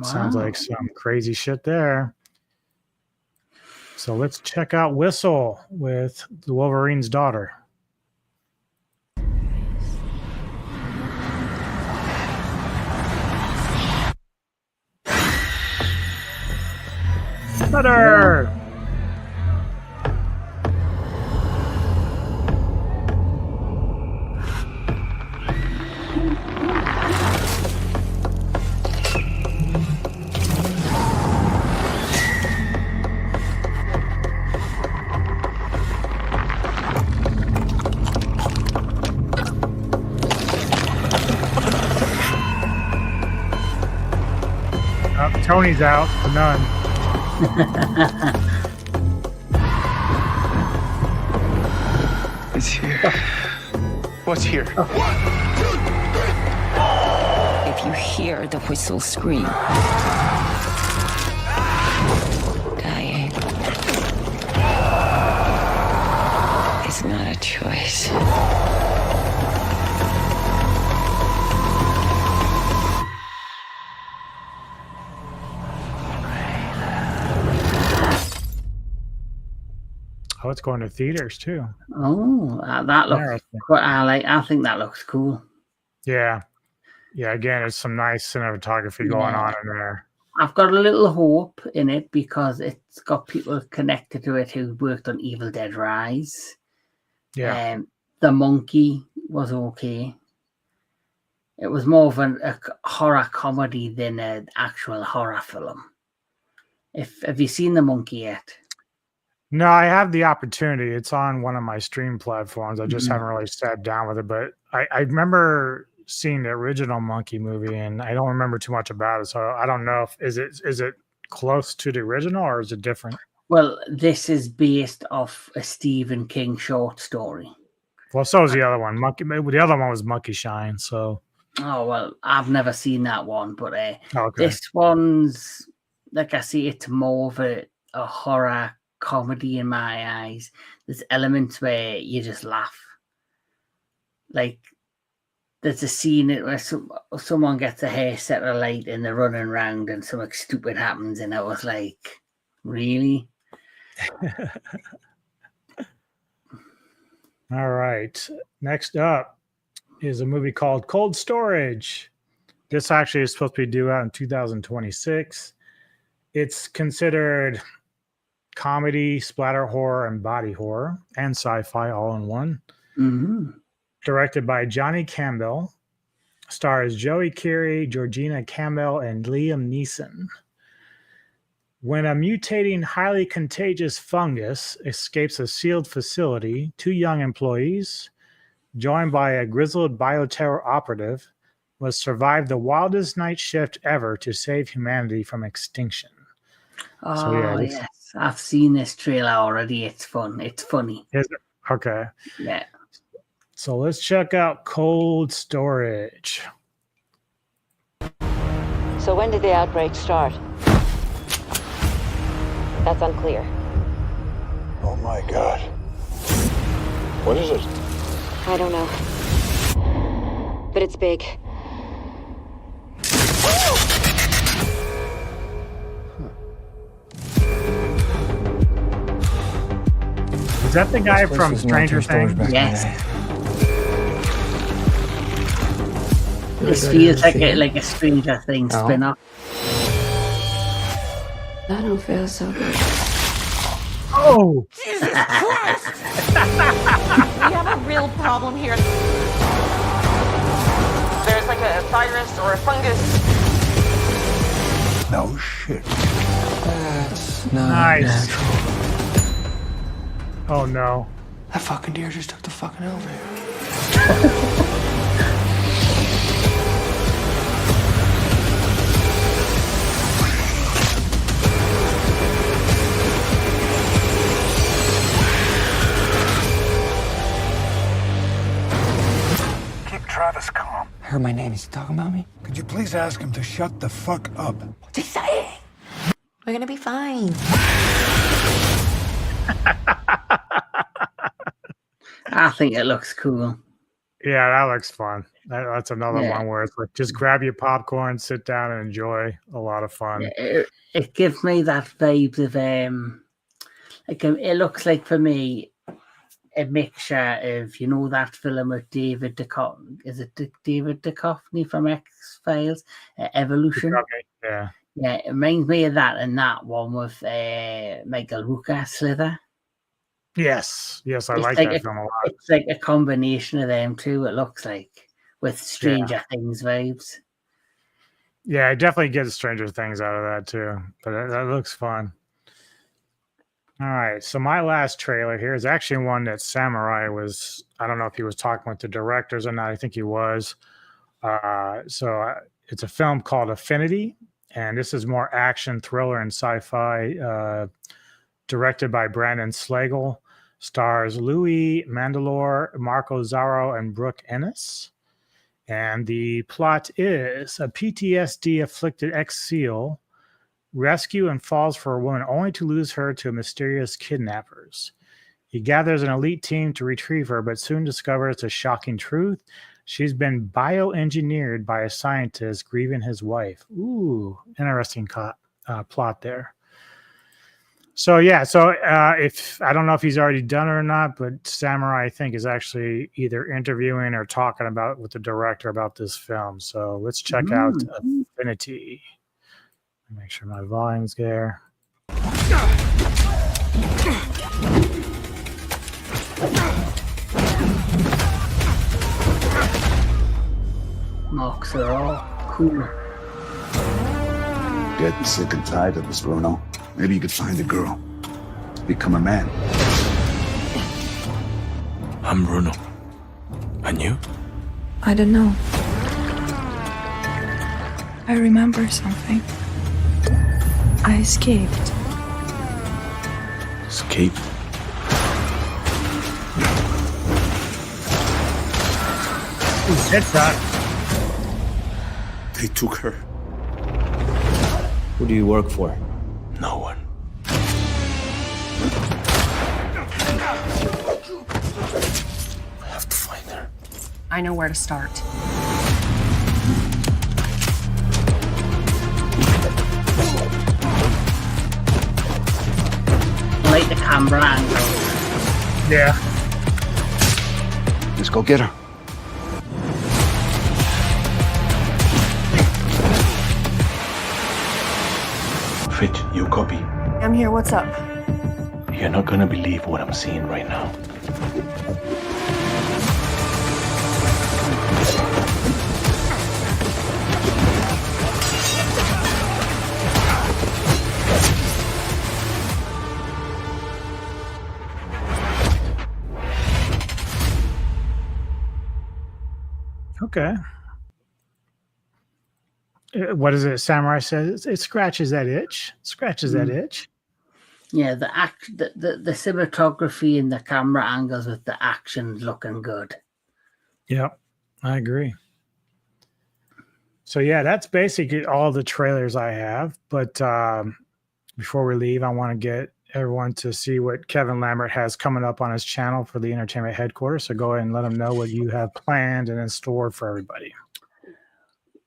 Sounds like some crazy shit there. So let's check out Whistle with the Wolverine's daughter. Better. Tony's out for none. It's here. What's here? If you hear the whistle scream, dying is not a choice. Oh, it's going to theaters too. Oh, that looks quite. I think that looks cool. Yeah. Again, it's some nice cinematography going on in there. I've got a little hope in it because it's got people connected to it who worked on Evil Dead Rise. Yeah. The Monkey was okay. It was more of a horror comedy than an actual horror film. Have you seen The Monkey yet? No, I have the opportunity. It's on one of my stream platforms. I just haven't really sat down with it, but I remember seeing the original Monkey movie, and I don't remember too much about it. So I don't know if is it close to the original or is it different? Well, this is based off a Stephen King short story. Well, so is the other one. The other one was Monkey Shine. So. Oh well, I've never seen that one, but okay. This one's like I see it's more of a horror comedy in my eyes. There's elements where you just laugh. Like there's a scene where someone gets a hairset alight and they're running around and something stupid happens, and I was like, really? All right. Next up is a movie called Cold Storage. This actually is supposed to be due out in 2026. It's considered comedy, splatter horror, and body horror, and sci-fi all in one. Mm-hmm. Directed by Johnny Campbell, Stars Joey Keery, Georgina Campbell, and Liam Neeson. When a mutating, highly contagious fungus escapes a sealed facility, 2 young employees, joined by a grizzled bioterror operative, must survive the wildest night shift ever to save humanity from extinction. Yes. I've seen this trailer already. It's fun. It's funny. Is it? Okay. Yeah. So let's check out Cold Storage. So when did the outbreak start? That's unclear. Oh my God. What is it? I don't know. But it's big. Is that the guy from Stranger Things? Yes. This feels like a Stranger Things spin-off. I don't feel so good. Oh! Jesus Christ! We have a real problem here. There's like a virus or a fungus. No shit. That's not Nice. natural. Oh no. That fucking deer just took the fucking elevator. Keep Travis calm. I heard my name. Is he talking about me? Could you please ask him to shut the fuck up? What's he saying? We're gonna be fine. I think it looks cool. Yeah, that looks fun. That's another Yeah. one where it's like just grab your popcorn, sit down, and enjoy. A lot of fun. It gives me that vibe of it looks like for me a mixture of that film with David Duchovny. Is it David Duchovny from X-Files? Evolution. Yeah. Yeah, it reminds me of that and that one with Michael Rooker, Slither. Yes, I It's like like that film a lot. It's like a combination of them two, it looks like, with Stranger Things vibes. Yeah, I definitely get Stranger Things out of that too, but that looks fun. All right, so my last trailer here is actually one that Samurai was, I don't know if he was talking with the directors or not, I think he was. It's a film called Affinity, and this is more action, thriller, and sci-fi, directed by Brandon Slagle, stars Louis Mandylor, Marco Zarro, and Brooke Ennis. And the plot is a PTSD-afflicted ex-SEAL rescue and falls for a woman only to lose her to mysterious kidnappers. He gathers an elite team to retrieve her, but soon discovers the shocking truth. She's been bioengineered by a scientist grieving his wife. Ooh, interesting plot there. So if I don't know if he's already done it or not, but Samurai, I think, is actually either interviewing or talking with the director about this film. So let's check out Affinity. Make sure my volume's there. Marks are all cool. Getting sick and tired of this, Bruno. Maybe you could find a girl. Become a man. I'm Bruno. And you? I don't know. I remember something. I escaped. Escape? Headshot. They took her. Who do you work for? No one. I have to find her. I know where to start. I like the camera angle. Yeah. Let's go get her. Fitch, you copy? I'm here. What's up? You're not gonna believe what I'm seeing right now. Okay. What is it? Samurai says it scratches that itch. Scratches that itch. Yeah, the cinematography and the camera angles with the action looking good. Yep, I agree. So yeah, that's basically all the trailers I have. But before we leave, I want to get everyone to see what Kevin Lambert has coming up on his channel for the Entertainment Headquarters. So go ahead and let them know what you have planned and in store for everybody.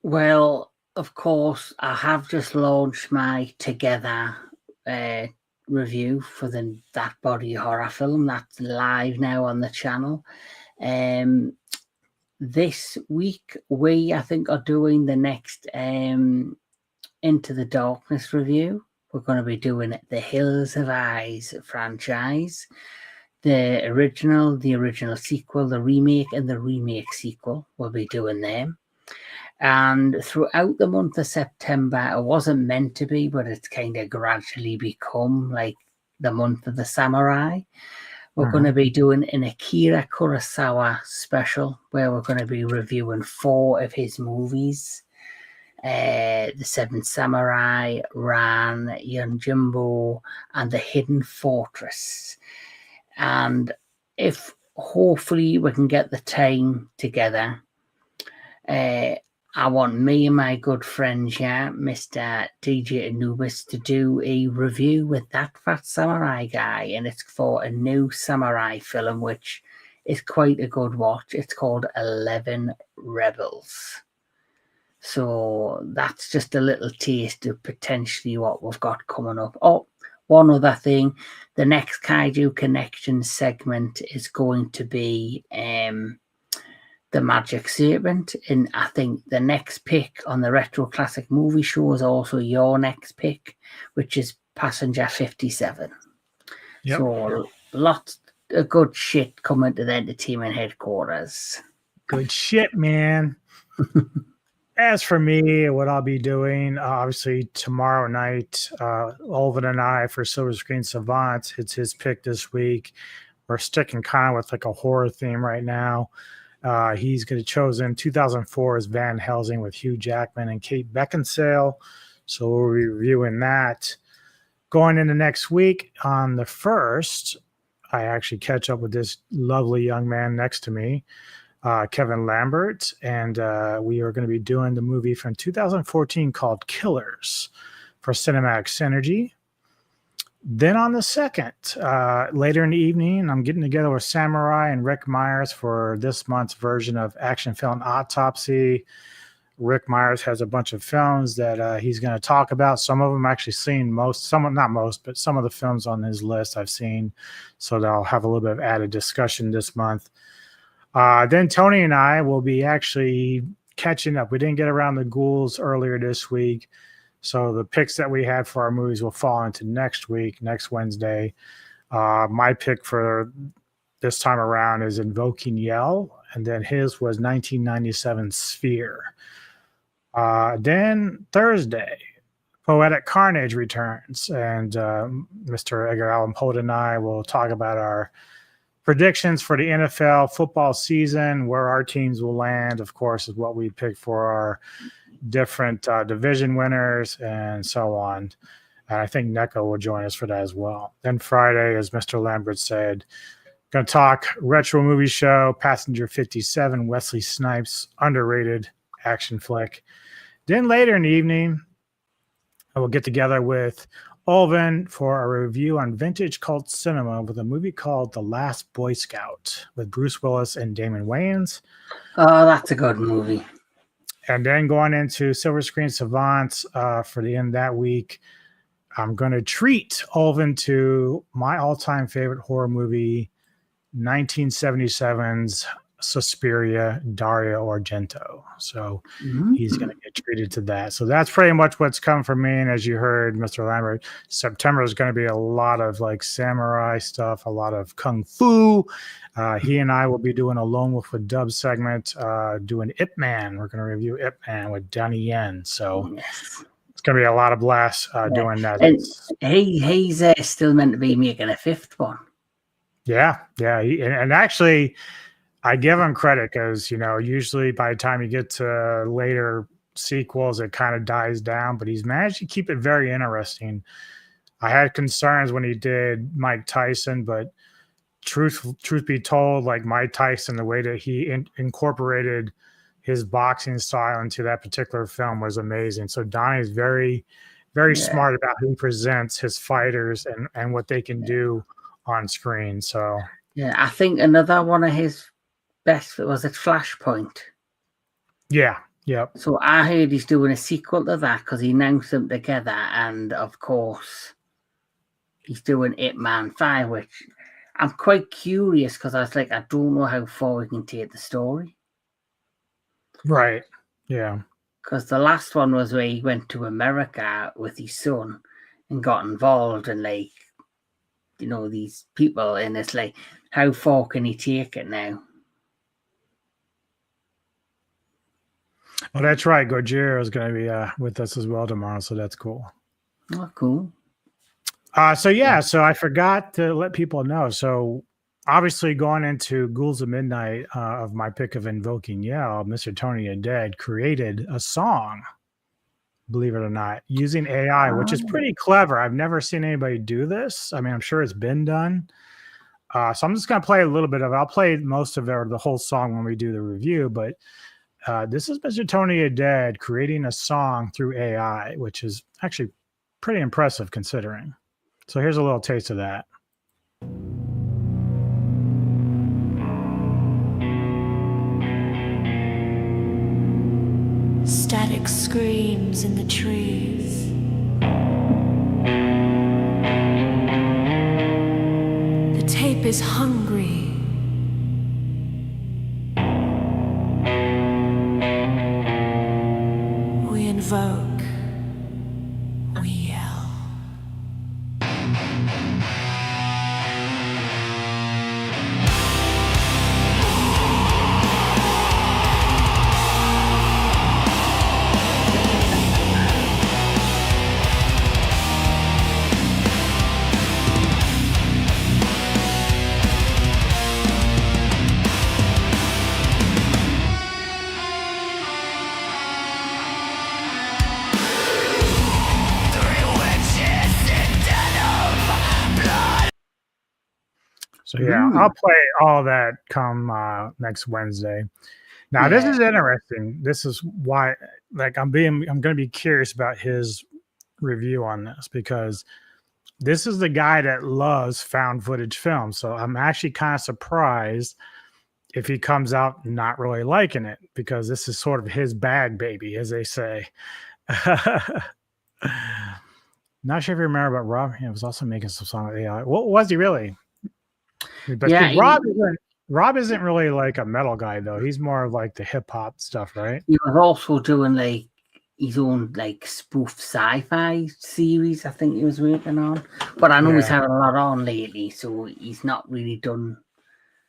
Well, of course, I have just launched my Together review for that body horror film. That's live now on the channel. This week, I think, are doing the next Into the Darkness review. We're going to be doing the Hills of Eyes franchise, the original sequel, the remake, and the remake sequel. We'll be doing them. And throughout the month of September, it wasn't meant to be, but it's kind of gradually become like the month of the samurai. We're going to be doing an Akira Kurosawa special where we're going to be reviewing 4 of his movies. The Seven Samurai, Ran, Yonjimbo, and The Hidden Fortress. And if hopefully we can get the time together, I want me and my good friend here, Mr. DJ Anubis, to do a review with that fat samurai guy, and it's for a new samurai film, which is quite a good watch. It's called 11 Rebels. So that's just a little taste of potentially what we've got coming up. Oh, one other thing, the next Kaiju Connection segment is going to be the Magic Serpent, and I think the next pick on the Retro Classic Movie Show is also your next pick, which is Passenger 57. Yep. So lots of good shit coming to the Entertainment Headquarters. Good shit, man. As for me, what I'll be doing, obviously tomorrow night, Olvin and I for Silver Screen Savants, it's his pick this week. We're sticking kind of with like a horror theme right now. He's going to chosen 2004's Van Helsing with Hugh Jackman and Kate Beckinsale. So we'll be reviewing that. Going into next week on the 1st, I actually catch up with this lovely young man next to me, Kevin Lambert, and we are going to be doing the movie from 2014 called Killers for Cinematic Synergy. Then on the 2nd, later in the evening, I'm getting together with Samurai and Rick Myers for this month's version of Action Film Autopsy. Rick Myers has a bunch of films that he's going to talk about. Some of them I've actually seen not most, but some of the films on his list I've seen. So they'll have a little bit of added discussion this month. Then Tony and I will be actually catching up. We didn't get around the Ghouls earlier this week. So the picks that we had for our movies will fall into next week, next Wednesday. My pick for this time around is Invoking Yell, and then his was 1997 Sphere. Then Thursday, Poetic Carnage returns, and Mr. Edgar Allan Poe and I will talk about our predictions for the NFL football season, where our teams will land, of course, is what we pick for our different division winners and so on. And I think Neko will join us for that as well. Then Friday, as Mr. Lambert said, going to talk retro movie show, Passenger 57, Wesley Snipes, underrated action flick. Then later in the evening, I will get together with Olvin for a review on vintage cult cinema with a movie called The Last Boy Scout with Bruce Willis and Damon Wayans. Oh, that's a good movie. And then going into Silver Screen Savants for the end that week, I'm going to treat Olvin to my all-time favorite horror movie, 1977's Suspiria, Dario Argento. So he's going to get treated to that. So that's pretty much what's come from me. And as you heard, Mr. Lambert, September is going to be a lot of like samurai stuff, a lot of kung fu. He and I will be doing a Lone Wolf with Dub segment, doing Ip Man. We're going to review Ip Man with Donnie Yen. So it's going to be a lot of blasts doing that. And he's still meant to be making a 5th one. Yeah. And actually, I give him credit because, usually by the time you get to later sequels, it kind of dies down, but he's managed to keep it very interesting. I had concerns when he did Mike Tyson, but truth be told, like Mike Tyson, the way that he incorporated his boxing style into that particular film was amazing. So Donnie's very, very smart about who presents his fighters and what they can do on screen. So yeah, I think another one of his best was at Flashpoint. Yeah. Yep. So I heard he's doing a sequel to that because he announced them together, and of course he's doing Ip Man 5, which I'm quite curious because I was like, I don't know how far we can take the story. Right. Yeah. Because the last one was where he went to America with his son and got involved in these people, and it's like, how far can he take it now? Well, that's right. Gojira is going to be with us as well tomorrow, so that's cool. Oh, cool. So I forgot to let people know. So obviously going into Ghouls of Midnight of my pick of Invoking Yell, Mr. Tony the Dead created a song, believe it or not, using AI, which is pretty clever. I've never seen anybody do this. I mean, I'm sure it's been done. So I'm just going to play a little bit of it. I'll play most of it or the whole song when we do the review, but this is Mr. Tony the Dead creating a song through AI, which is actually pretty impressive considering. So here's a little taste of that. Static screams in the trees. The tape is hungry. We invoke. We yell. So yeah, I'll play all that come next Wednesday. Now this is interesting. This is why, like, I'm going to be curious about his review on this because this is the guy that loves found footage films. So I'm actually kind of surprised if he comes out not really liking it because this is sort of his bag, baby, as they say. Not sure if you remember, but Rob was also making some song with AI. What was he really? But Yeah, Rob isn't really like a metal guy though. He's more of like the hip hop stuff, right? He was also doing like his own like spoof sci-fi series. I think he was working on, but I know he's having a lot on lately, so he's not really done.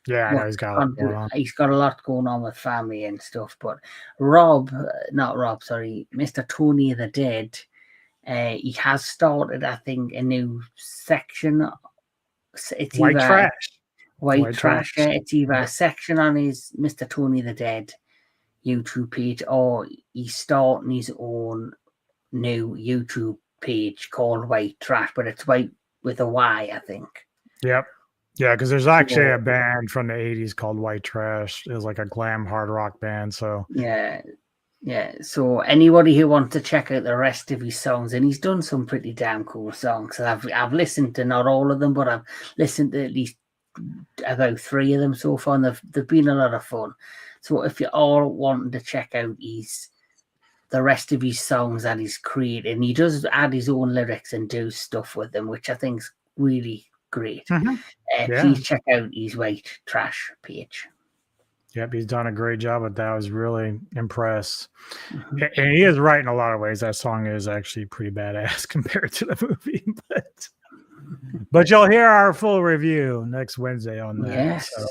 Yeah, I know he's got a lot going on. He's got a lot going on with family and stuff. But Mr. Tony the Dead, he has started, I think, a new section. It's White Trash. White Trash. It's either a section on his Mr. Tony the Dead YouTube page, or he's starting his own new YouTube page called White Trash, but it's white with a Y, I think. Yep. Yeah, because there's actually a band from the 80s called White Trash. It was like a glam hard rock band. So yeah. So anybody who wants to check out the rest of his songs, and he's done some pretty damn cool songs. So I've listened to not all of them, but I've listened to at least about 3 of them so far, and they've been a lot of fun. So if you're all wanting to check out the rest of his songs that he's created, and he does add his own lyrics and do stuff with them, which I think is really great. Please check out his White Trash page. Yep, he's done a great job with that. I was really impressed. And he is right in a lot of ways. That song is actually pretty badass compared to the movie. But you'll hear our full review next Wednesday on that. Yes. So.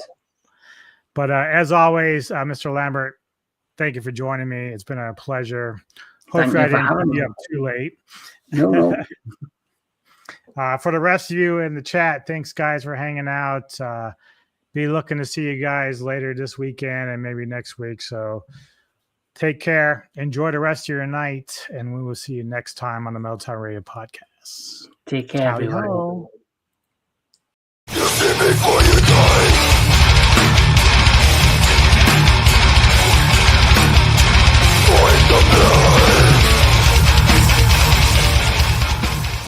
But as always, Mr. Lambert, thank you for joining me. It's been a pleasure. Hopefully I didn't keep you up too late. No. For the rest of you in the chat, thanks, guys, for hanging out. be looking to see you guys later this weekend and maybe next week. So take care. Enjoy the rest of your night. And we will see you next time on the Meltdown Radio podcast. Take care, Howdy everyone. ho.